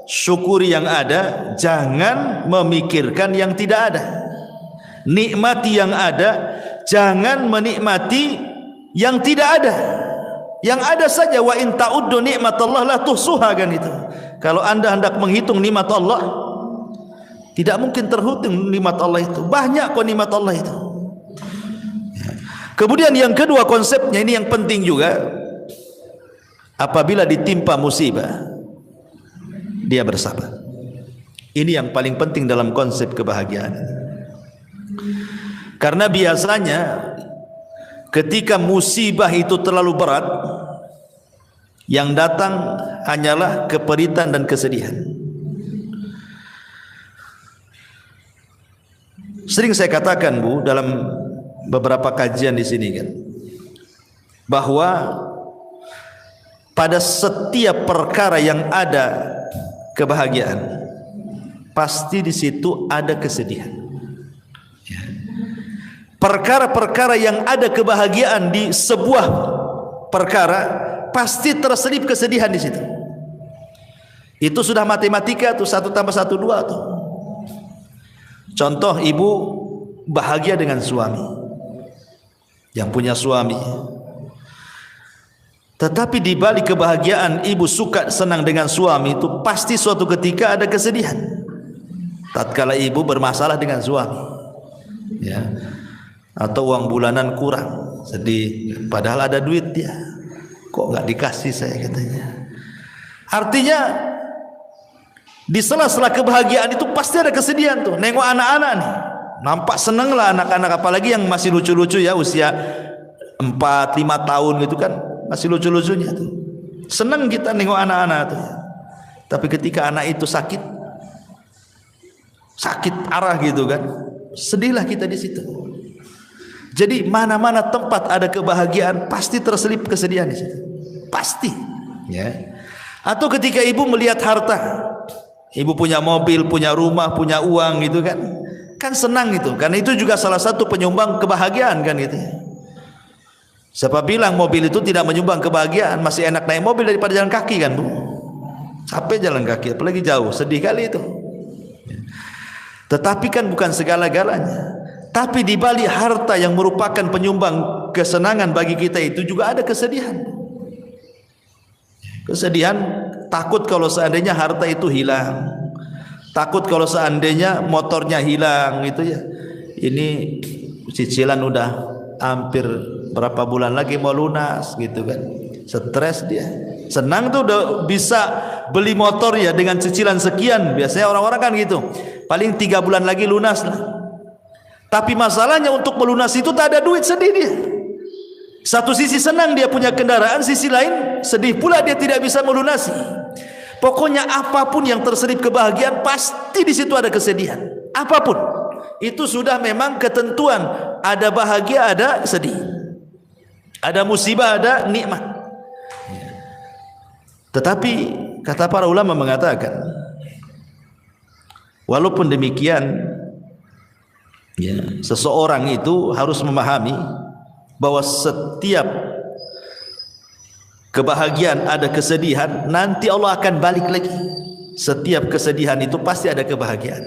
Syukuri yang ada, jangan memikirkan yang tidak ada. Nikmati yang ada, jangan menikmati yang tidak ada. Yang ada saja, wa in ta'uddu nikmatallah la tuhsuha kan itu. Kalau Anda hendak menghitung nikmat Allah, Tidak mungkin terhitung nikmat Allah itu. Banyak kok nikmat Allah itu. Kemudian yang kedua konsepnya ini yang penting juga. Apabila ditimpa musibah, dia bersabar. Ini yang paling penting dalam konsep kebahagiaan. Karena biasanya ketika musibah itu terlalu berat, yang datang hanyalah keperitan dan kesedihan. Sering saya katakan, Bu, dalam beberapa kajian di sini kan, bahwa pada setiap perkara yang ada kebahagiaan, pasti di situ ada kesedihan. Perkara-perkara yang ada kebahagiaan di sebuah perkara, pasti terselip kesedihan di situ. Itu sudah matematika tuh, 1 tambah 1 2 tuh. Contoh, ibu bahagia dengan suami, yang punya suami. Tetapi di balik kebahagiaan ibu suka senang dengan suami itu, pasti suatu ketika ada kesedihan. Tatkala ibu bermasalah dengan suami, ya, atau uang bulanan kurang, sedih. Padahal ada duit dia, kok nggak dikasih saya, katanya. Artinya di sela-sela kebahagiaan itu pasti ada kesedihan tuh. Nengok anak-anak nih, nampak seneng lah anak-anak, apalagi yang masih lucu-lucu ya, usia 4-5 tahun gitu kan, masih lucu-lucunya tuh. Seneng kita nengok anak-anak tuh. Tapi ketika anak itu sakit parah gitu kan, sedihlah kita di situ. Jadi mana-mana tempat ada kebahagiaan, pasti terselip kesedihan di situ. Pasti, ya. Atau ketika ibu melihat harta, ibu punya mobil, punya rumah, punya uang gitu kan, kan senang itu. Karena itu juga salah satu penyumbang kebahagiaan kan gitu. Siapa bilang mobil itu tidak menyumbang kebahagiaan? Masih enak naik mobil daripada jalan kaki kan, Bu. Capek jalan kaki, apalagi jauh, sedih kali itu. Tetapi kan bukan segala-galanya. Tapi di balik harta yang merupakan penyumbang kesenangan bagi kita itu juga ada kesedihan. Kesedihan, takut kalau seandainya harta itu hilang, takut kalau seandainya motornya hilang gitu ya. Ini cicilan udah hampir berapa bulan lagi mau lunas gitu kan. Stres dia. Senang tuh udah bisa beli motor ya dengan cicilan sekian. Biasanya orang-orang kan gitu, paling 3 bulan lagi lunas lah. Tapi masalahnya untuk melunasi itu tak ada duit, sedih dia. Satu sisi senang dia punya kendaraan, sisi lain sedih pula dia tidak bisa melunasi. Pokoknya apapun yang terselip kebahagiaan, pasti di situ ada kesedihan. Apapun itu sudah memang ketentuan, ada bahagia, ada sedih, ada musibah, ada nikmat. Tetapi kata para ulama mengatakan, walaupun demikian, ya, seseorang itu harus memahami bahwa setiap kebahagiaan ada kesedihan, nanti Allah akan balik lagi. Setiap kesedihan itu pasti ada kebahagiaan.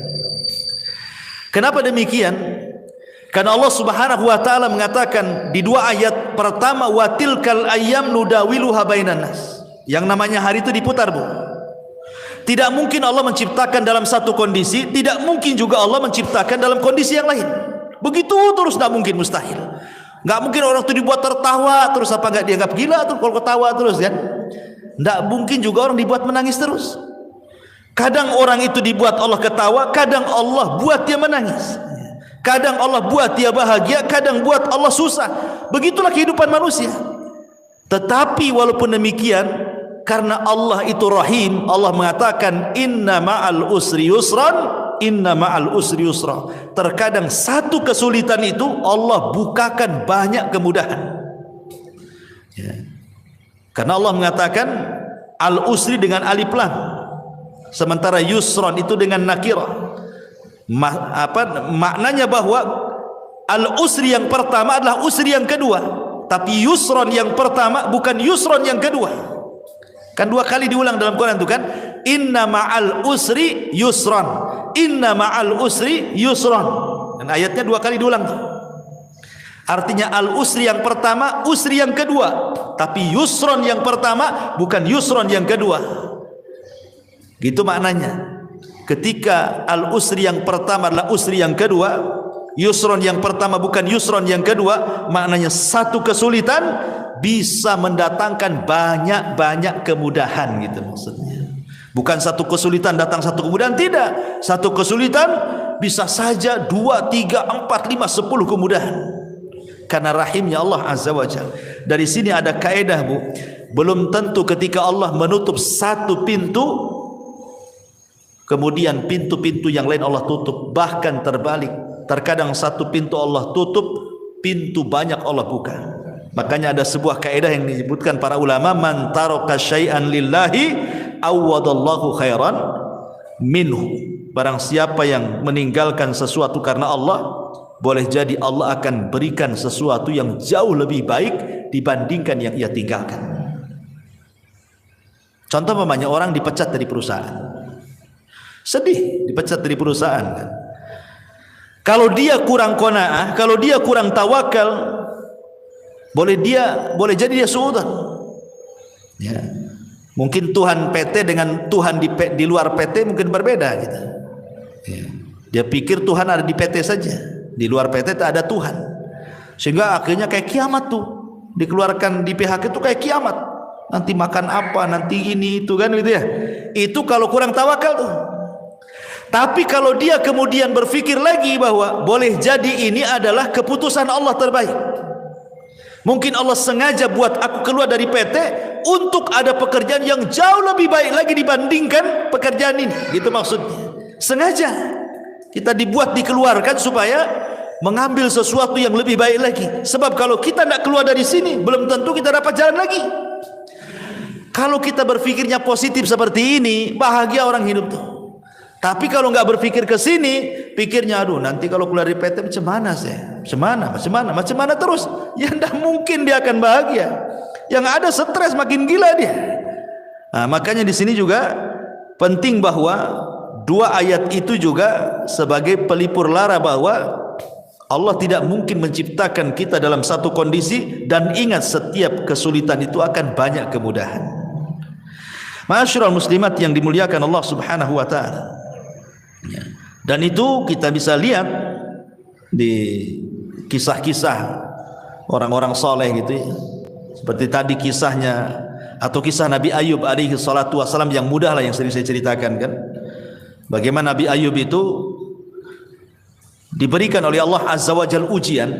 Kenapa demikian? Karena Allah Subhanahu wa taala mengatakan di 2 ayat pertama, wa tilkal ayyam nudawiluha bainan nas. Yang namanya hari itu diputar, Bu. Tidak mungkin Allah menciptakan dalam satu kondisi, tidak mungkin juga Allah menciptakan dalam kondisi yang lain. Begitu terus, tidak mungkin, mustahil. Nggak mungkin orang itu dibuat tertawa terus, apa nggak dianggap gila tuh kalau ketawa terus kan? Nggak mungkin juga orang dibuat menangis terus. Kadang orang itu dibuat Allah ketawa, kadang Allah buat dia menangis. Kadang Allah buat dia bahagia, kadang buat Allah susah. Begitulah kehidupan manusia. Tetapi walaupun demikian, karena Allah itu Rahim, Allah mengatakan inna ma'al usri yusran, inna ma'al usri yusra. Terkadang satu kesulitan itu Allah bukakan banyak kemudahan, ya. Karena Allah mengatakan al usri dengan alif lam, sementara yusran itu dengan nakirah. Maknanya bahwa al usri yang pertama adalah usri yang kedua, tapi yusran yang pertama bukan yusran yang kedua. Kan 2 kali diulang dalam Quran itu kan, inna ma'al usri yusran, inna ma'al usri yusran. Dan ayatnya 2 kali diulang tuh. Artinya al usri yang pertama, usri yang kedua, tapi yusran yang pertama bukan yusran yang kedua. Gitu maknanya. ketika al-usri yang pertama adalah usri yang kedua, yusron yang pertama bukan yusron yang kedua, maknanya satu kesulitan bisa mendatangkan banyak-banyak kemudahan gitu maksudnya. Bukan satu kesulitan datang satu kemudahan, tidak. Satu kesulitan bisa saja 2, 3, 4, 5, 10 kemudahan. Karena rahimnya Allah Azza wa Jalla. Dari sini ada kaedah, Bu. Belum tentu ketika Allah menutup satu pintu, kemudian pintu-pintu yang lain Allah tutup. Bahkan terbalik. Terkadang satu pintu Allah tutup, pintu banyak Allah buka. Makanya ada sebuah kaedah yang disebutkan para ulama, man taraka syai'an lillahi awadallahu khairan minhu. Barang siapa yang meninggalkan sesuatu karena Allah, boleh jadi Allah akan berikan sesuatu yang jauh lebih baik dibandingkan yang ia tinggalkan. Contoh umpamanya orang dipecat dari perusahaan, sedih dipecat dari perusahaan kan? Kalau dia kurang qanaah, kalau dia kurang tawakal, boleh jadi dia suudzon. Ya. Mungkin Tuhan PT dengan Tuhan di luar PT mungkin berbeda gitu. Ya. Dia pikir Tuhan ada di PT saja, di luar PT tak ada Tuhan. Sehingga akhirnya kayak kiamat tuh. Dikeluarkan di PHK itu kayak kiamat. Nanti makan apa, nanti ini itu kan gitu ya. Itu kalau kurang tawakal tuh. Tapi kalau dia kemudian berpikir lagi bahwa boleh jadi ini adalah keputusan Allah terbaik. Mungkin Allah sengaja buat aku keluar dari PT untuk ada pekerjaan yang jauh lebih baik lagi dibandingkan pekerjaan ini. Gitu maksudnya. Sengaja kita dikeluarkan supaya mengambil sesuatu yang lebih baik lagi. Sebab kalau kita tidak keluar dari sini, belum tentu kita dapat jalan lagi. Kalau kita berpikirnya positif seperti ini, bahagia orang hidup tuh. Tapi kalau nggak berpikir ke sini, pikirnya aduh nanti kalau keluar dari PT macam mana saya? Macam mana terus? Ya tidak mungkin dia akan bahagia. Yang ada stres makin gila dia. Nah, makanya di sini juga penting bahwa dua ayat itu juga sebagai pelipur lara bahwa Allah tidak mungkin menciptakan kita dalam satu kondisi, dan ingat setiap kesulitan itu akan banyak kemudahan. Ma'asyiral muslimat yang dimuliakan Allah Subhanahu wa taala. Dan itu kita bisa lihat di kisah-kisah orang-orang soleh gitu ya. Seperti tadi kisahnya atau kisah Nabi Ayub alaihi salatu wassalam yang mudah lah yang sering saya ceritakan kan. Bagaimana Nabi Ayub itu diberikan oleh Allah Azza wa Jalla ujian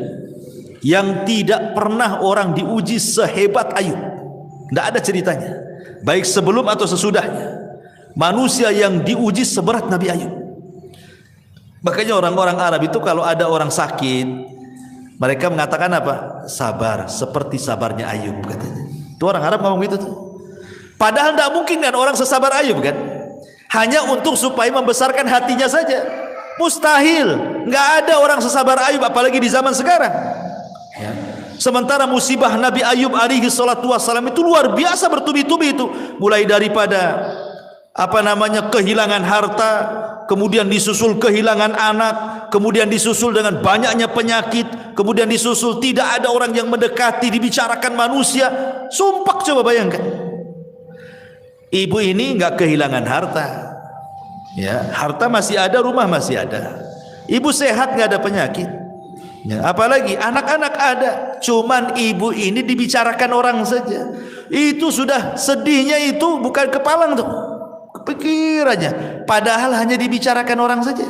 yang tidak pernah orang diuji sehebat Ayub. Tidak ada ceritanya. Baik sebelum atau sesudahnya. Manusia yang diuji seberat Nabi Ayub. Makanya orang-orang Arab itu kalau ada orang sakit, mereka mengatakan apa? Sabar, seperti sabarnya Ayub katanya. Itu orang Arab ngomong gitu tuh. Padahal tidak mungkin kan orang sesabar Ayub kan? Hanya untuk supaya membesarkan hatinya saja. Mustahil. Nggak ada orang sesabar Ayub apalagi di zaman sekarang. Ya. Sementara musibah Nabi Ayub alaihi salatu wassalam itu luar biasa bertubi-tubi itu. Mulai daripada kehilangan harta, kemudian disusul kehilangan anak, kemudian disusul dengan banyaknya penyakit, kemudian disusul tidak ada orang yang mendekati, dibicarakan manusia. Sumpah, coba bayangkan. Ibu ini enggak kehilangan harta. Ya, harta masih ada, rumah masih ada. Ibu sehat, enggak ada penyakit. Ya, apalagi anak-anak ada, cuman ibu ini dibicarakan orang saja. Itu sudah sedihnya itu bukan kepalang tuh. Pikirannya, padahal hanya dibicarakan orang saja.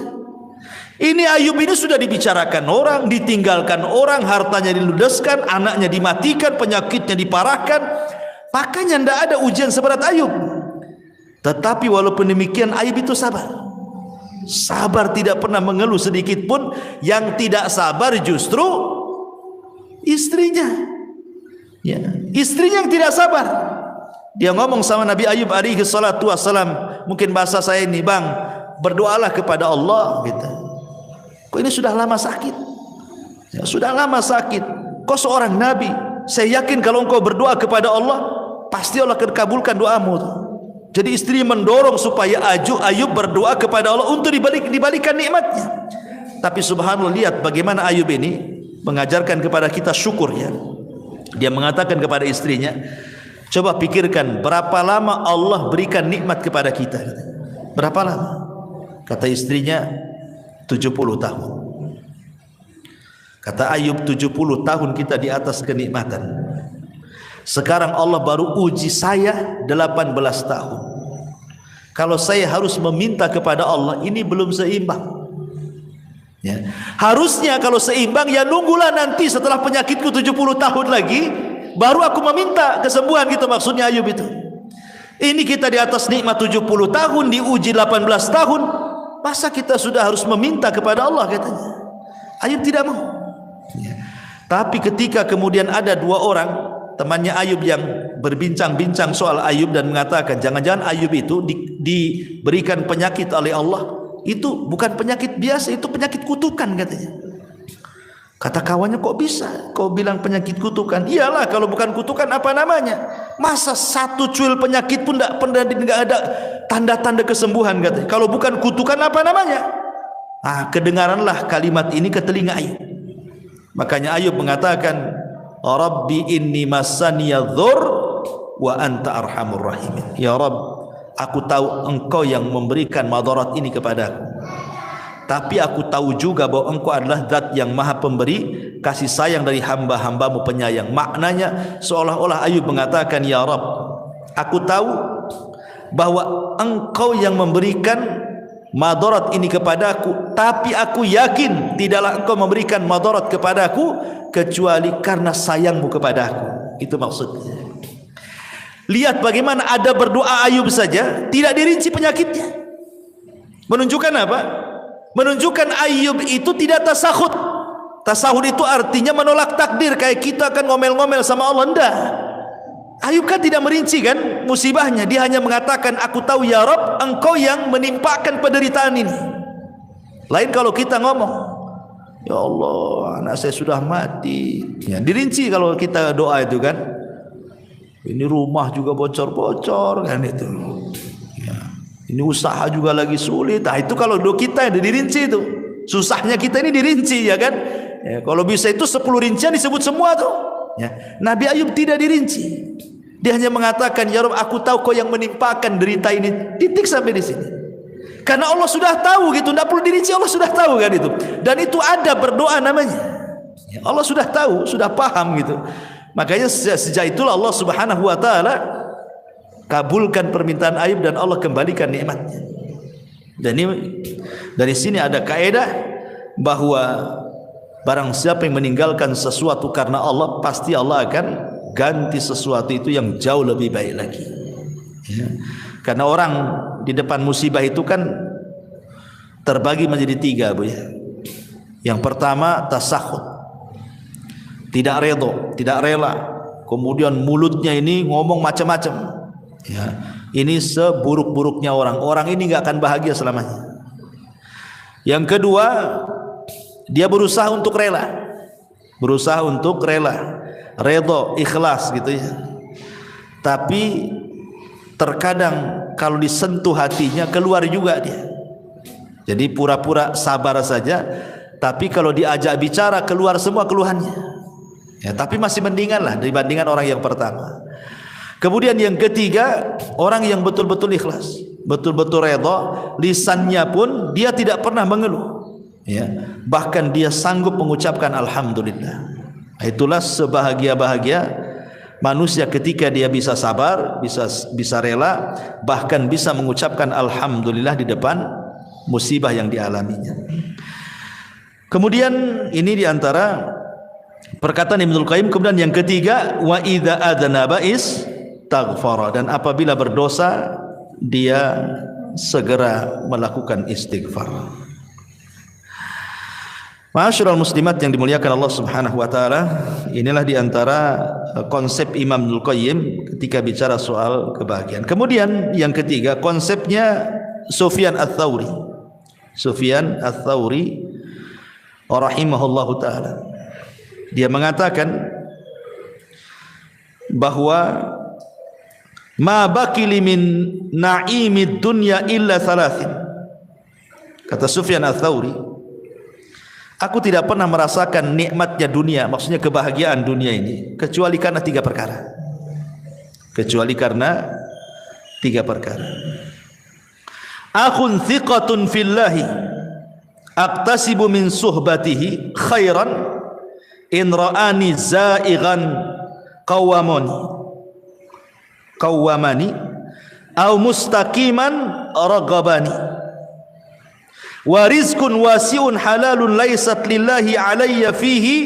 Ini Ayub ini sudah dibicarakan orang, ditinggalkan orang, hartanya diludeskan, anaknya dimatikan, penyakitnya diparahkan. Makanya tidak ada ujian seberat Ayub. Tetapi walaupun demikian Ayub itu sabar. Sabar, tidak pernah mengeluh sedikit pun. Yang tidak sabar justru istrinya. Ya, istrinya yang tidak sabar. Dia ngomong sama Nabi Ayub alaihi salatu wassalam, mungkin bahasa saya ini, bang, berdoalah kepada Allah gitu. Kok ini sudah lama sakit? Ya, sudah lama sakit. Kau seorang Nabi, saya yakin kalau engkau berdoa kepada Allah, pasti Allah akan kabulkan doamu. Jadi istri mendorong supaya Ayub berdoa kepada Allah untuk dibalikan nikmatnya. Tapi subhanallah, lihat bagaimana Ayub ini mengajarkan kepada kita syukur ya. Dia mengatakan kepada istrinya, coba pikirkan berapa lama Allah berikan nikmat kepada kita. Berapa lama? Kata istrinya 70 tahun. Kata Ayub, 70 tahun kita di atas kenikmatan. Sekarang Allah baru uji saya 18 tahun. Kalau saya harus meminta kepada Allah, ini belum seimbang. Ya. Harusnya kalau seimbang, ya nunggulah nanti setelah penyakitku 70 tahun lagi, baru aku meminta kesembuhan, gitu maksudnya Ayub itu. Ini kita di atas nikmat 70 tahun, diuji 18 tahun, masa kita sudah harus meminta kepada Allah, katanya. Ayub tidak mau. Ya. Tapi ketika kemudian ada dua orang temannya Ayub yang berbincang-bincang soal Ayub dan mengatakan jangan-jangan Ayub itu diberikan penyakit oleh Allah, itu bukan penyakit biasa, itu penyakit kutukan, katanya. Kata kawannya, kok bisa kau bilang penyakit kutukan? Iyalah, kalau bukan kutukan apa namanya? Masa satu cuil penyakit pun tidak ada tanda-tanda kesembuhan, katanya. Kalau bukan kutukan apa namanya? Kedengaranlah kalimat ini ke telinga Ayub. Makanya Ayub mengatakan, Rabbi inni massaniya dhur wa anta arhamur rahimin. Ya Rabb, aku tahu engkau yang memberikan madarat ini kepadaku, tapi aku tahu juga bahwa engkau adalah zat yang maha pemberi kasih sayang dari hamba-hambamu penyayang. Maknanya seolah-olah Ayub mengatakan, ya Rabb, aku tahu bahwa engkau yang memberikan madarat ini kepadaku, tapi aku yakin tidaklah engkau memberikan madarat kepadaku kecuali karena sayangmu kepadaku. Itu maksudnya. Lihat bagaimana ada berdoa Ayub saja tidak dirinci penyakitnya. Menunjukkan apa? Menunjukkan Ayub itu tidak tasahud. Tasahud itu artinya menolak takdir, kayak kita kan ngomel-ngomel sama Allah. Enggak. Ayub kan tidak merinci kan musibahnya, dia hanya mengatakan, aku tahu ya Rabb, engkau yang menimpakan penderitaan ini. Lain kalau kita ngomong, ya Allah, anak saya sudah mati, ya, dirinci kalau kita doa itu kan. Ini rumah juga bocor-bocor kan itu, ya, ini usaha juga lagi sulit. Nah itu kalau doa kita yang dirinci itu, susahnya kita ini dirinci, ya kan. Ya, kalau bisa itu 10 rincian disebut semua tuh. Ya. Nabi Ayub tidak dirinci. Dia hanya mengatakan, ya Rabb, aku tahu kau yang menimpakan derita ini. Titik sampai di sini. Karena Allah sudah tahu gitu, tidak perlu dirinci, Allah sudah tahu kan itu. Dan itu ada berdoa namanya. Ya, Allah sudah tahu, sudah paham gitu. Makanya sejak itulah Allah Subhanahu wa taala kabulkan permintaan Ayub dan Allah kembalikan nikmatnya. Dan ini dari sini ada kaidah bahwa barang siapa yang meninggalkan sesuatu karena Allah, pasti Allah akan ganti sesuatu itu yang jauh lebih baik lagi. Ya. Karena orang di depan musibah itu kan terbagi menjadi 3, Bu, ya. Yang pertama tasahud, tidak redha, tidak rela. Kemudian mulutnya ini ngomong macam-macam. Ya. Ini seburuk-buruknya orang. Orang ini nggak akan bahagia selamanya. Yang kedua, dia berusaha untuk rela, redha, ikhlas gitu ya. Tapi terkadang kalau disentuh hatinya keluar juga dia. Jadi pura-pura sabar saja, tapi kalau diajak bicara keluar semua keluhannya. Ya, tapi masih mendingan lah dibandingkan orang yang pertama. Kemudian yang ketiga, orang yang betul-betul ikhlas, betul-betul redha, lisannya pun dia tidak pernah mengeluh. Ya, bahkan dia sanggup mengucapkan alhamdulillah. Itulah sebahagia-bahagia manusia ketika dia bisa sabar, bisa rela, bahkan bisa mengucapkan alhamdulillah di depan musibah yang dialaminya. Kemudian ini diantara perkataan Ibnul Qayyim. Kemudian yang ketiga, wa idza adzanaba istaghfara, dan apabila berdosa dia segera melakukan istighfar. Ma'asyiral muslimat yang dimuliakan Allah Subhanahu wa taala, inilah diantara konsep Imam Ibnul Qayyim ketika bicara soal kebahagiaan. Kemudian yang ketiga, konsepnya Sufyan Ats-Tsauri. Sufyan Ats-Tsauri rahimahullahu taala. Dia mengatakan bahwa ma baqili min na'imid dunya illa thalathin. Kata Sufyan Ats-Tsauri, aku tidak pernah merasakan nikmatnya dunia, maksudnya kebahagiaan dunia ini, kecuali karena 3 perkara. akhun thiqatun fillahi aqtasibu min suhbatihi khairan in ra'ani za'ighan qawwamani aw mustaqiman ragabani wa rizqun wasi'un halalun laysat lillahi alayya fihi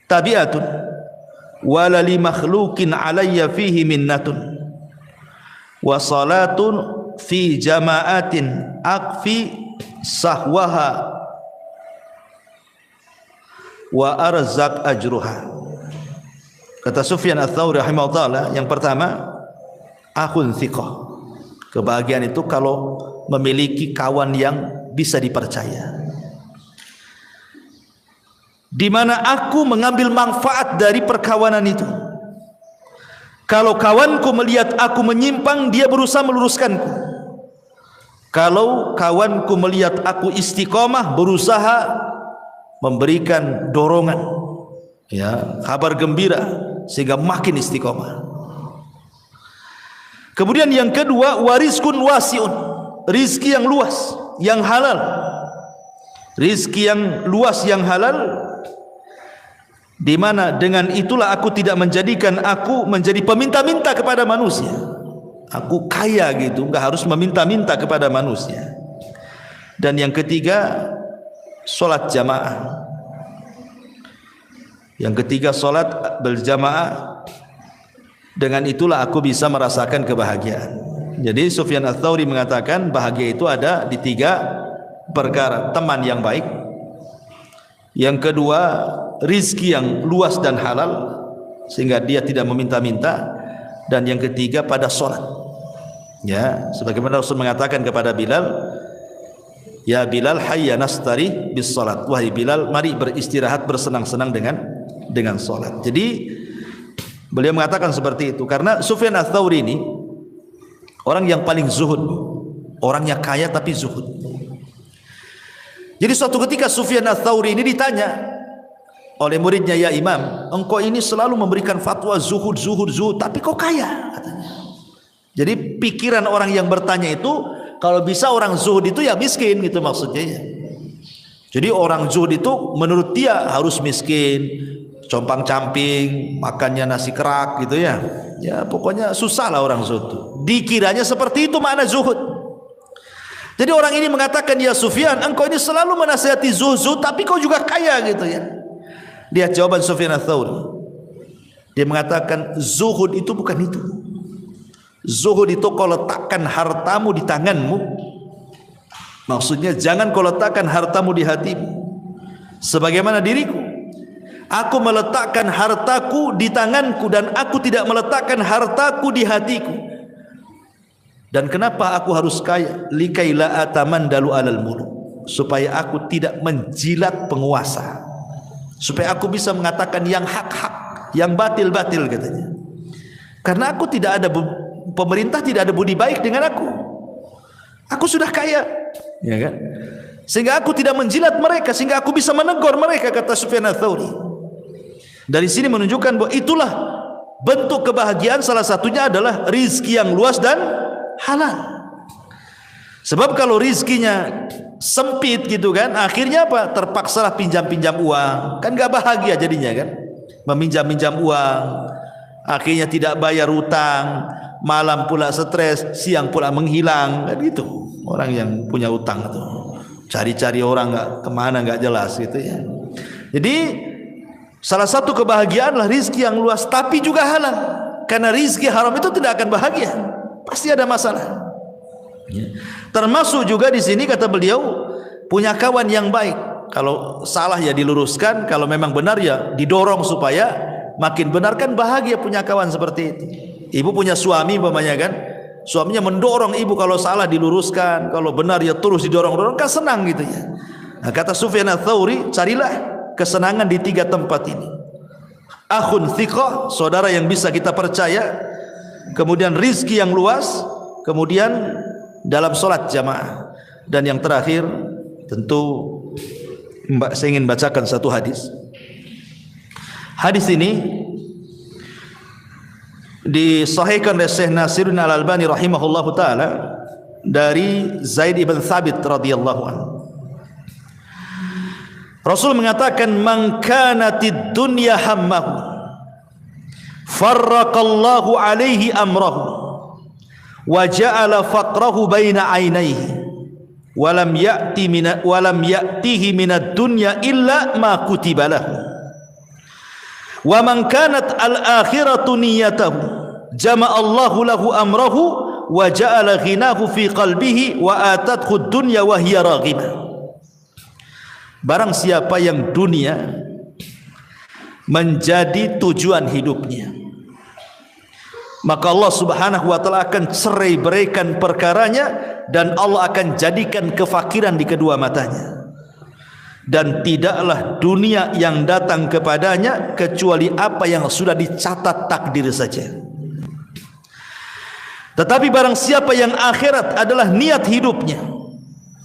tabi'atun wa la li makhluqin alayya fihi minnatun wa salatun fi jama'atin akfi sahwaha wa arzak ajruha. Kata Sufyan Ats-Tsauri rahimahullah, yang pertama akhun thiqah. Kebahagiaan itu kalau memiliki kawan yang bisa dipercaya, di mana aku mengambil manfaat dari perkawanan itu. Kalau kawanku melihat aku menyimpang, dia berusaha meluruskanku. Kalau kawanku melihat aku istiqomah, berusaha memberikan dorongan, ya, kabar gembira sehingga makin istiqomah. Kemudian yang kedua, warizkun wasiun, rizki yang luas, yang halal. Rizki yang luas, yang halal, di mana dengan itulah aku tidak menjadikan aku menjadi peminta-minta kepada manusia. Aku kaya gitu, enggak harus meminta-minta kepada manusia. Dan yang ketiga, solat jamaah. Yang ketiga, solat berjamaah. Dengan itulah aku bisa merasakan kebahagiaan. Jadi Sufyan Ats-Tsauri mengatakan bahagia itu ada di 3 perkara. Teman yang baik, yang kedua rizki yang luas dan halal sehingga dia tidak meminta-minta, dan yang ketiga pada solat. Ya, sebagaimana Rasul mengatakan kepada Bilal, ya Bilal, hayya nastari bis salat. Wahai Bilal, mari beristirahat, bersenang-senang dengan salat. Jadi beliau mengatakan seperti itu karena Sufyan Ats-Tsauri ini orang yang paling zuhud, orangnya kaya tapi zuhud. Jadi suatu ketika Sufyan Ats-Tsauri ini ditanya oleh muridnya, ya Imam, engkau ini selalu memberikan fatwa zuhud, tapi kok kaya? Katanya. Jadi pikiran orang yang bertanya itu, kalau bisa orang zuhud itu ya miskin gitu maksudnya ya. Jadi orang zuhud itu menurut dia harus miskin, compang-camping, makannya nasi kerak gitu ya. Ya pokoknya susah lah orang zuhud. Dikiranya seperti itu makna zuhud. Jadi orang ini mengatakan, ya Sufyan, engkau ini selalu menasihati zuhud, tapi kau juga kaya gitu ya. Lihat jawaban Sufyan Ats-Tsauri. Dia mengatakan zuhud itu bukan itu. Zuhud itu kau letakkan hartamu di tanganmu. Maksudnya jangan kau letakkan hartamu di hatimu. Sebagaimana diriku, aku meletakkan hartaku di tanganku dan aku tidak meletakkan hartaku di hatiku. Dan kenapa aku harus kaya? Likaila atamandalu alal muluk, supaya aku tidak menjilat penguasa, supaya aku bisa mengatakan yang hak-hak, yang batil-batil katanya. Karena aku tidak ada, pemerintah tidak ada budi baik dengan aku. Aku sudah kaya, ya kan? Sehingga aku tidak menjilat mereka, sehingga aku bisa menegur mereka, kata Sufyan Ats-Tsauri. Dari sini menunjukkan bahwa itulah bentuk kebahagiaan, salah satunya adalah rizki yang luas dan halal. Sebab kalau rizkinya sempit gitu kan, akhirnya apa? Terpaksalah pinjam-pinjam uang, kan gak bahagia jadinya kan. Meminjam-pinjam uang, akhirnya tidak bayar utang, malam pula stres, siang pula menghilang, kan gitu. Orang yang punya utang itu cari-cari orang nggak kemana, nggak jelas gitu ya. Jadi salah satu kebahagiaan adalah rizki yang luas tapi juga halal. Karena rizki haram itu tidak akan bahagia, pasti ada masalah. Ya. Termasuk juga di sini kata beliau, punya kawan yang baik. Kalau salah ya diluruskan, kalau memang benar ya didorong supaya makin benar, kan bahagia punya kawan seperti itu. Ibu punya suami umpamanya kan, suaminya mendorong ibu, kalau salah diluruskan, kalau benar ya terus didorong-dorong, kan senang gitu ya. Nah, kata Sufyan Ats-Tsauri, carilah kesenangan di 3 tempat ini. Akhun thiqah, saudara yang bisa kita percaya, kemudian rizki yang luas, kemudian dalam solat jamaah, dan yang terakhir tentu saya ingin bacakan satu hadis. Hadis ini disahihkan oleh Syekh Nasiruddin Al-Albani rahimahullahu taala dari Zaid ibn Thabit radhiyallahu anhu. Rasul mengatakan, "Man kanatid dunya hammahu, farraqallahu alaihi amrahu, wa ja'ala faqrahu baina 'ainaihi, wa lam ya'tihi minad dunya illa ma kutiba lahu. Wa man kanat al-akhiratu niyyatahu, jama'allahu lahu amrahu, wa ja'ala ghinahu fi qalbihi, wa atathu ad-dunya wa hiya raghibah." Barang siapa yang dunia menjadi tujuan hidupnya, maka Allah Subhanahu wa taala akan cerai-beraikan perkaranya, dan Allah akan jadikan kefakiran di kedua matanya, dan tidaklah dunia yang datang kepadanya kecuali apa yang sudah dicatat takdir saja. Tetapi barang siapa yang akhirat adalah niat hidupnya,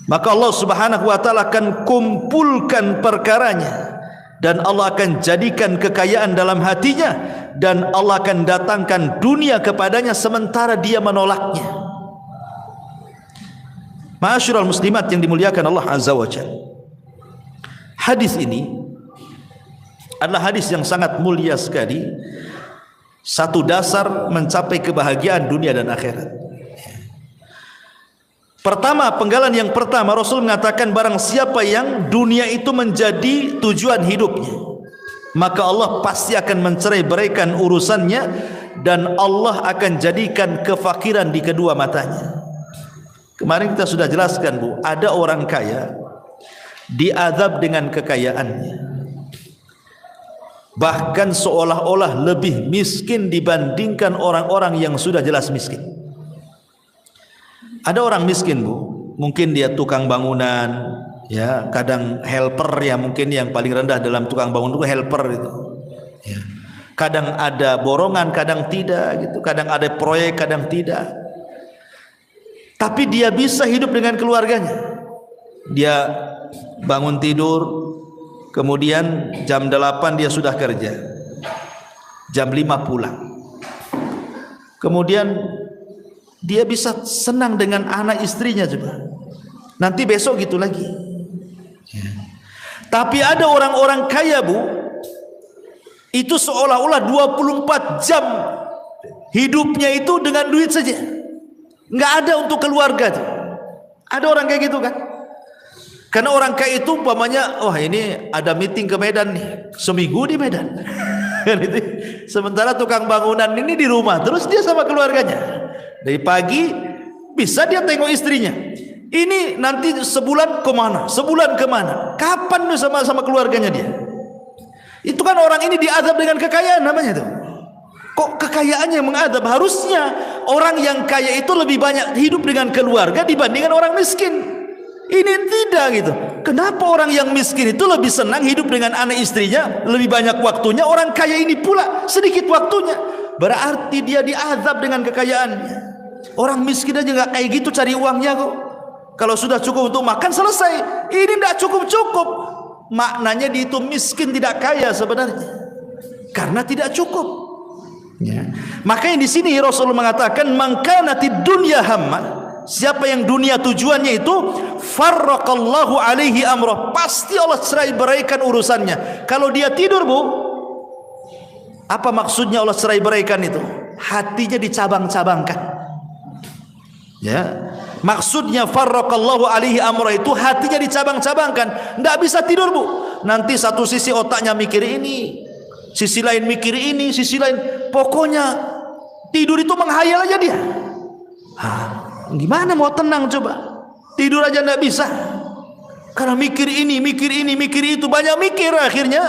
maka Allah Subhanahu wa taala akan kumpulkan perkaranya, dan Allah akan jadikan kekayaan dalam hatinya, dan Allah akan datangkan dunia kepadanya sementara dia menolaknya. Ma'asyiral muslimat yang dimuliakan Allah Azza wa Jalla, hadis ini adalah hadis yang sangat mulia sekali, satu dasar mencapai kebahagiaan dunia dan akhirat. Pertama, penggalan yang pertama, Rasul mengatakan barang siapa yang dunia itu menjadi tujuan hidupnya, maka Allah pasti akan mencerai-beraikan urusannya, dan Allah akan jadikan kefakiran di kedua matanya. Kemarin kita sudah jelaskan, Bu, ada orang kaya diazab dengan kekayaannya, bahkan seolah-olah lebih miskin dibandingkan orang-orang yang sudah jelas miskin. Ada orang miskin, Bu, mungkin dia tukang bangunan, ya, kadang helper, ya, mungkin yang paling rendah dalam tukang bangun itu helper itu. Ya. Kadang ada borongan, kadang tidak, gitu. Kadang ada proyek, kadang tidak. Tapi dia bisa hidup dengan keluarganya. Dia bangun tidur, kemudian jam 8 dia sudah kerja, jam 5 pulang. Kemudian dia bisa senang dengan anak istrinya coba. Nanti besok gitu lagi. Ya. Tapi ada orang-orang kaya, Bu, itu seolah-olah 24 jam hidupnya itu dengan duit saja, nggak ada untuk keluarga tuh. Ada orang kayak gitu kan? Karena orang kaya itu umpamanya, oh ini ada meeting ke Medan nih, seminggu di Medan. Sementara tukang bangunan ini di rumah terus dia sama keluarganya. Dari pagi bisa dia tengok istrinya. Ini nanti sebulan kemana? Sebulan kemana? Kapan tuh sama keluarganya dia? Itu kan orang ini diazab dengan kekayaan namanya tuh. Kok kekayaannya yang mengadab? Harusnya orang yang kaya itu lebih banyak hidup dengan keluarga dibandingkan orang miskin. Ini tidak gitu. Kenapa orang yang miskin itu lebih senang hidup dengan anak istrinya, lebih banyak waktunya? Orang kaya ini pula sedikit waktunya. Berarti dia diazab dengan kekayaannya. Orang miskin aja nggak kayak gitu cari uangnya kok. Kalau sudah cukup untuk makan selesai. Ini tidak cukup-cukup. Maknanya dia itu miskin, tidak kaya sebenarnya, karena tidak cukup. Ya. Makanya di sini Rasulullah mengatakan, "Man kanatid dunya hamma," siapa yang dunia tujuannya itu, farraqallahu alaihi amrah, pasti Allah cerai-beraikan urusannya. Kalau dia tidur, Bu, apa maksudnya Allah cerai-beraikan itu? Hatinya dicabang-cabangkan. Ya. Maksudnya farraqallahu alaihi amrah itu hatinya dicabang-cabangkan, tidak bisa tidur, Bu. Nanti satu sisi otaknya mikir ini, sisi lain mikir ini, sisi lain, pokoknya tidur itu menghayal aja dia. Gimana mau tenang coba? Tidur aja tidak bisa, karena mikir ini, mikir ini, mikir itu, banyak mikir. Akhirnya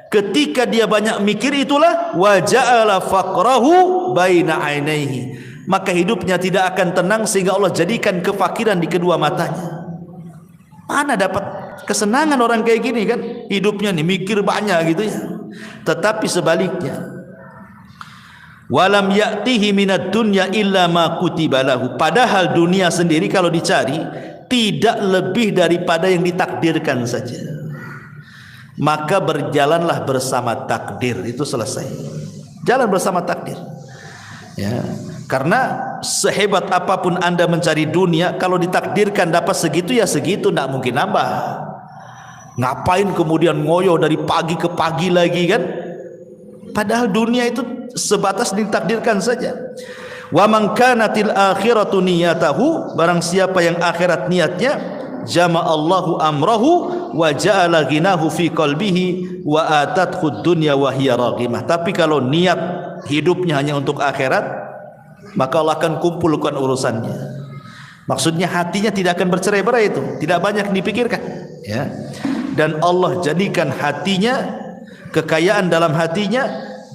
ketika dia banyak mikir itulah wa ja'ala faqrahu baina ainaihi, maka hidupnya tidak akan tenang sehingga Allah jadikan kefakiran di kedua matanya. Mana dapat kesenangan orang kayak gini kan? Hidupnya nih mikir banyak gitu ya. Tetapi sebaliknya, walam ya'tihi minad dunya illa ma kutiba lahu, padahal dunia sendiri kalau dicari tidak lebih daripada yang ditakdirkan saja. Maka berjalanlah bersama takdir, itu selesai. Jalan bersama takdir. Ya. Karena sehebat apapun Anda mencari dunia, kalau ditakdirkan dapat segitu ya segitu, tidak mungkin nambah. Ngapain kemudian ngoyo dari pagi ke pagi lagi kan? Padahal dunia itu sebatas ditakdirkan saja. Wa man kanatil akhiratu niyatahu, barang siapa yang akhirat niatnya, jama'allahu amrahu wa ja'ala ghinahu fi qalbihi wa atathu dunya wa hiya raghimah. Tapi kalau niat hidupnya hanya untuk akhirat, maka Allah akan kumpulkan urusannya. Maksudnya hatinya tidak akan bercerai-berai, itu tidak banyak dipikirkan, ya. Dan Allah jadikan hatinya, kekayaan dalam hatinya,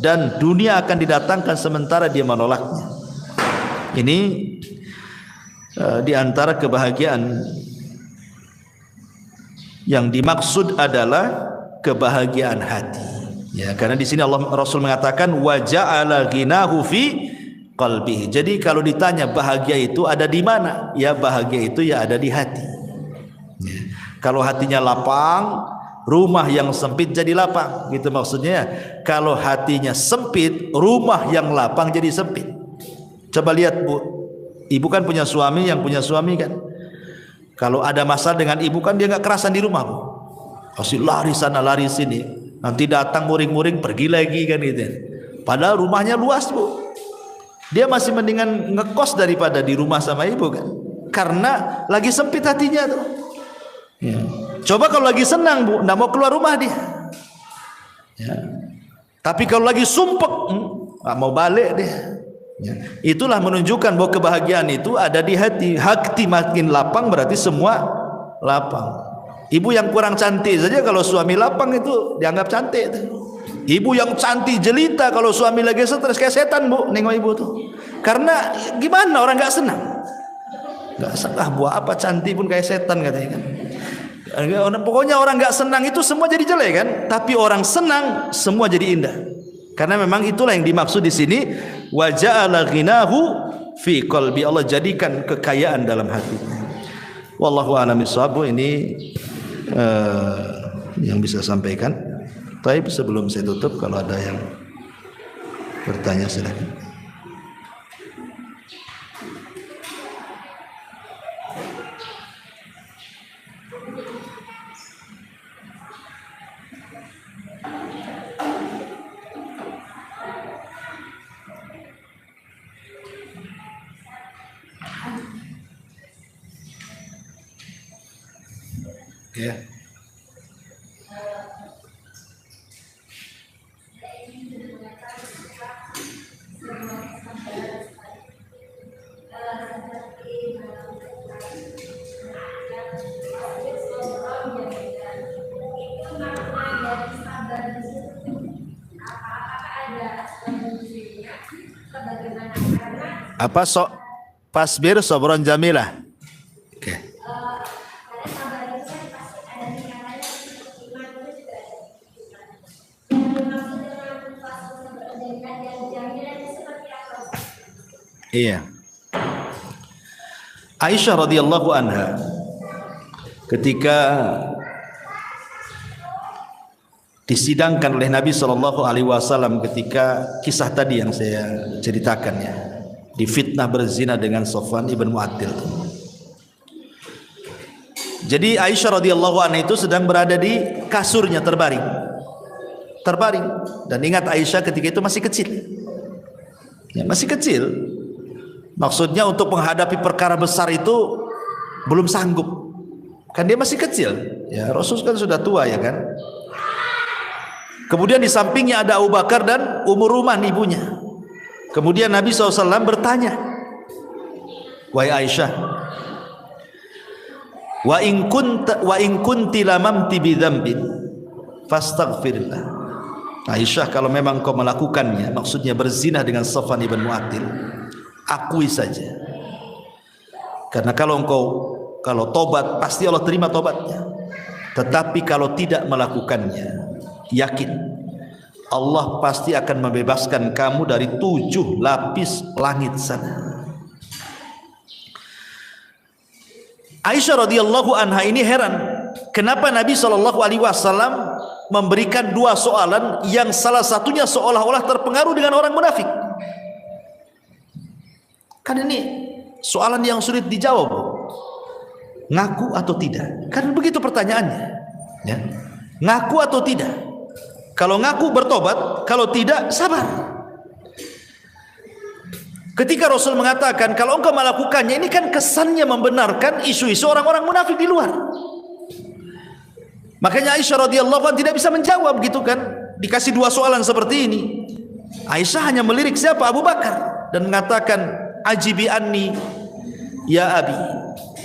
dan dunia akan didatangkan sementara dia menolaknya. Ini di antara kebahagiaan yang dimaksud adalah kebahagiaan hati, ya. Karena di sini Allah Rasul mengatakan wa ja'ala ghinahu fi qalbihi. Jadi kalau ditanya bahagia itu ada di mana? Ya bahagia itu ya ada di hati. Ya. Kalau hatinya lapang, rumah yang sempit jadi lapang, gitu maksudnya. Kalau hatinya sempit, rumah yang lapang jadi sempit. Coba lihat Bu, ibu kan punya suami, yang punya suami kan, kalau ada masalah dengan ibu kan dia nggak kerasan di rumah Bu, pasti lari sana lari sini, nanti datang muring-muring pergi lagi kan gitu. Padahal rumahnya luas Bu, dia masih mendingan ngekos daripada di rumah sama ibu kan, karena lagi sempit hatinya tuh. Ya. Coba kalau lagi senang Bu, nggak mau keluar rumah dia. Ya. Tapi kalau lagi sumpek, nggak mau balik dia. Ya. Itulah menunjukkan bahwa kebahagiaan itu ada di hati. Hati makin lapang berarti semua lapang. Ibu yang kurang cantik saja kalau suami lapang itu dianggap cantik. Ibu yang cantik jelita kalau suami lagi stres kayak setan Bu, nengok ibu tuh. Karena gimana orang nggak senang? Nggak senang, buat apa cantik pun kayak setan katanya kan. Pokoknya orang nggak senang itu semua jadi jelek kan, tapi orang senang semua jadi indah. Karena memang itulah yang dimaksud di sini, wa ja'ala ghinahu fi qalbi. Allah jadikan kekayaan dalam hati. Wallahu a'lam bishawab. Ini yang bisa sampaikan. Tapi sebelum saya tutup, kalau ada yang bertanya silakan. Ya. Apa sok pasbir sobron jamilah. Oke. Iya. Aisyah radhiyallahu anha ketika disidangkan oleh Nabi SAW ketika kisah tadi yang saya ceritakan ya, difitnah berzina dengan Safwan ibn Mu'attil. Jadi Aisyah radhiyallahu anha itu sedang berada di kasurnya terbaring. Dan ingat Aisyah ketika itu masih kecil. Ya, masih kecil. Maksudnya untuk menghadapi perkara besar itu belum sanggup. Kan dia masih kecil. Ya, Rasul kan sudah tua ya kan. Kemudian di sampingnya ada Abu Bakar dan Ummu Ruman ibunya. Kemudian Nabi SAW bertanya, wahai Aisyah, wa in kunti lamamti bidzambin fastaghfirillah. Aisyah, kalau memang kau melakukannya, maksudnya berzina dengan Safwan ibn Mu'attil, akui saja. Karena kalau tobat pasti Allah terima tobatnya. Tetapi kalau tidak melakukannya, yakin Allah pasti akan membebaskan kamu dari 7 lapis langit sana. Aisyah radhiyallahu anha ini heran, kenapa Nabi SAW memberikan 2 soalan yang salah satunya seolah-olah terpengaruh dengan orang munafik. Kan ini soalan yang sulit dijawab. Ngaku atau tidak? Kan begitu pertanyaannya. Ya. Ngaku atau tidak? Kalau ngaku bertobat, kalau tidak sabar. Ketika Rasul mengatakan kalau engkau melakukannya, ini kan kesannya membenarkan isu-isu orang-orang munafik di luar. Makanya Aisyah radhiyallahu anha tidak bisa menjawab gitu kan. Dikasih dua soalan seperti ini. Aisyah hanya melirik siapa? Abu Bakar dan mengatakan, "Ajibi anni ya abi."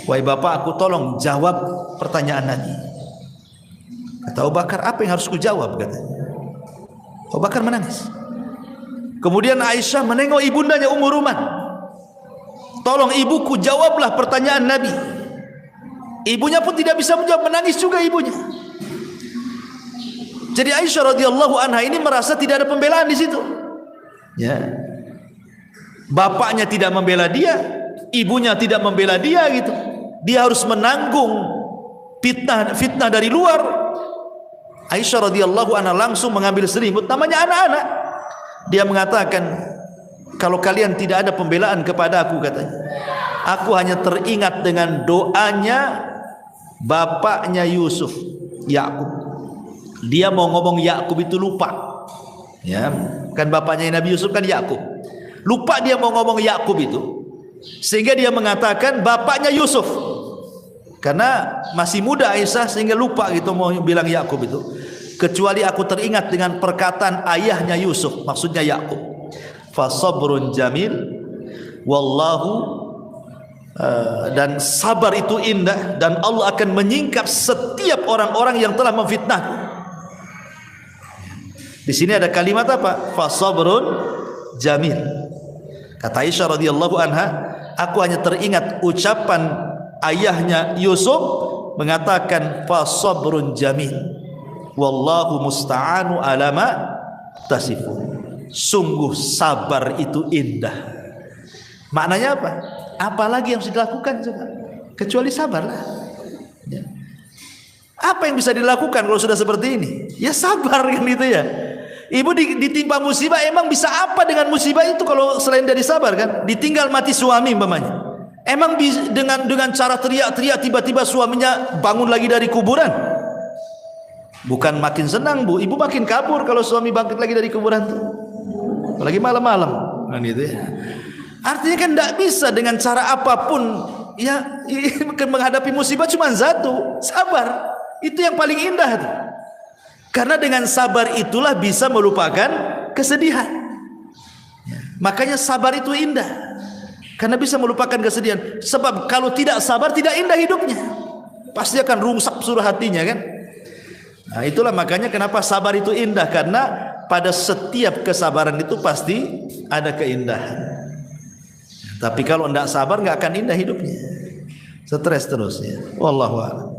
Wahai bapak, aku tolong jawab pertanyaan Nabi. Kata Abu Bakar, "Apa yang harus kujawab?" katanya. Abu Bakar menangis. Kemudian Aisyah menengok ibundanya Ummu Ruman. "Tolong ibuku, jawablah pertanyaan Nabi." Ibunya pun tidak bisa menjawab, menangis juga ibunya. Jadi Aisyah radhiyallahu anha ini merasa tidak ada pembelaan di situ. Ya. Bapaknya tidak membela dia, ibunya tidak membela dia gitu. Dia harus menanggung fitnah dari luar. Aisyah radhiyallahu anha langsung mengambil selimut, namanya anak-anak. Dia mengatakan, "Kalau kalian tidak ada pembelaan kepada aku," katanya, "aku hanya teringat dengan doanya bapaknya Yusuf, Yakub. Dia mau ngomong Yakub itu lupa. Ya, kan bapaknya Nabi Yusuf kan Yakub. Lupa dia mau ngomong Yakub itu. Sehingga dia mengatakan bapaknya Yusuf. Karena masih muda Aisyah sehingga lupa gitu mau bilang Yakub itu. Kecuali aku teringat dengan perkataan ayahnya Yusuf, maksudnya Yakub. Fa sabrun jamil wallahu dan sabar itu indah dan Allah akan menyingkap setiap orang-orang yang telah memfitnah." Di sini ada kalimat apa? Fa sabrun jamil. Kata Aisyah radhiyallahu anha, aku hanya teringat ucapan ayahnya Yusuf mengatakan fa sabrun jamil wallahu musta'anu ala ma tasifun. Sungguh sabar itu indah. Maknanya apa? Apalagi yang harus dilakukan coba? Kecuali sabarlah. Ya. Apa yang bisa dilakukan kalau sudah seperti ini? Ya sabar kan gitu ya. Ibu ditimpa musibah, emang bisa apa dengan musibah itu kalau selain dari sabar kan? Ditinggal mati suami umpamanya. Emang dengan cara teriak-teriak tiba-tiba suaminya bangun lagi dari kuburan? Bukan makin senang bu, ibu makin kabur kalau suami bangkit lagi dari kuburan tuh. Apalagi malam-malam kan gitu ya. Artinya kan tidak bisa dengan cara apapun ya menghadapi musibah, cuma satu, sabar. Itu yang paling indah tuh. Karena dengan sabar itulah bisa melupakan kesedihan. Makanya sabar itu indah. Karena bisa melupakan kesedihan. Sebab kalau tidak sabar tidak indah hidupnya. Pasti akan rusak seluruh hatinya kan. Nah itulah makanya kenapa sabar itu indah. Karena pada setiap kesabaran itu pasti ada keindahan. Tapi kalau tidak sabar nggak akan indah hidupnya. Stres terusnya. Wallahu a'lam.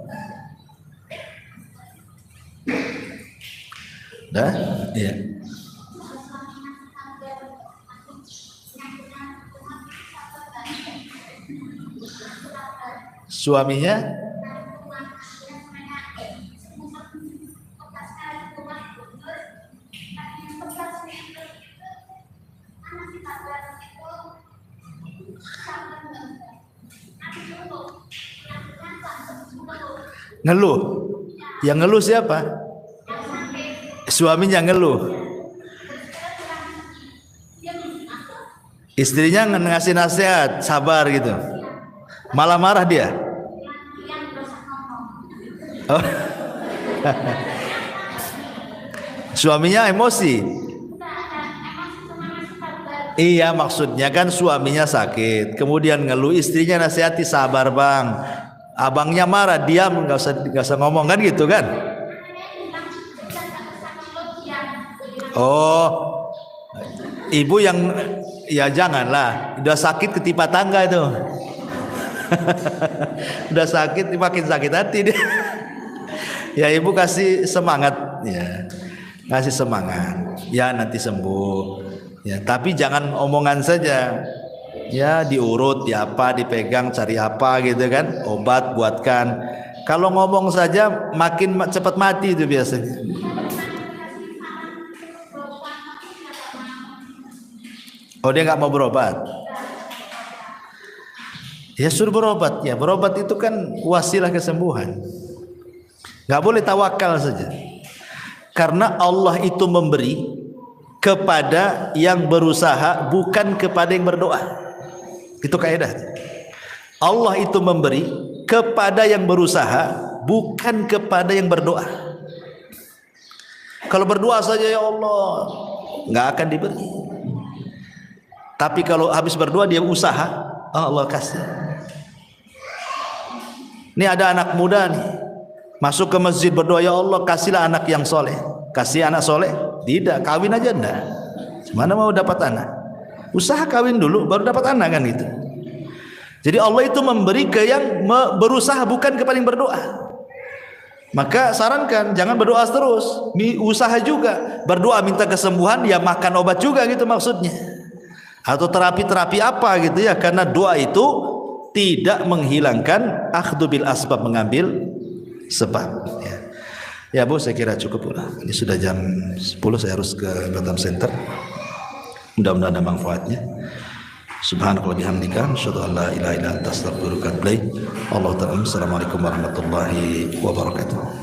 Dah? Iya. Suaminya ngeluh. Yang ngeluh siapa? Suaminya ngeluh. Istrinya ngasih nasihat, sabar gitu. Malah marah dia. Oh. Suaminya emosi. Iya, maksudnya kan suaminya sakit, kemudian ngeluh, istrinya nasihati, sabar bang. Abangnya marah, diam, nggak usah ngomong kan gitu kan? Oh, ibu yang ya janganlah, udah sakit ketipa tangga itu. Udah sakit makin sakit hati dia. Ya ibu kasih semangat ya. Kasih semangat. Ya nanti sembuh. Ya, tapi jangan omongan saja. Ya diurut, ya apa, dipegang, cari apa gitu kan. Obat buatkan. Kalau ngomong saja makin cepat mati itu biasanya. Oh dia nggak mau berobat. Dia suruh berobat. Ya, berobat itu kan wasilah kesembuhan. Nggak boleh tawakal saja. Karena Allah itu memberi kepada yang berusaha, bukan kepada yang berdoa. Itu kaidah. Allah itu memberi kepada yang berusaha, bukan kepada yang berdoa. Kalau berdoa saja, ya Allah, nggak akan diberi. Tapi kalau habis berdoa dia usaha, Allah kasih. Ini ada anak muda nih, masuk ke masjid berdoa, ya Allah kasihlah anak yang soleh. Kasih anak soleh? Tidak, kawin aja enggak. Mana mau dapat anak? Usaha kawin dulu baru dapat anak kan gitu. Jadi Allah itu memberi ke yang berusaha, bukan kepada yang berdoa. Maka sarankan jangan berdoa terus, usaha juga. Berdoa minta kesembuhan, ya makan obat juga gitu maksudnya. Atau terapi-terapi apa gitu ya, karena doa itu tidak menghilangkan akhdhu bil asbab, mengambil sebab ya. Ya Bu, saya kira cukup lah. Ini sudah jam 10, saya harus ke Batam Center. Mudah-mudahan ada manfaatnya. Subhanallah bihamdika, asyhadu an la ilaha illa anta, astaghfiruka wa atubu ilaik. Allahu ta'ala. Assalamualaikum warahmatullahi wabarakatuh.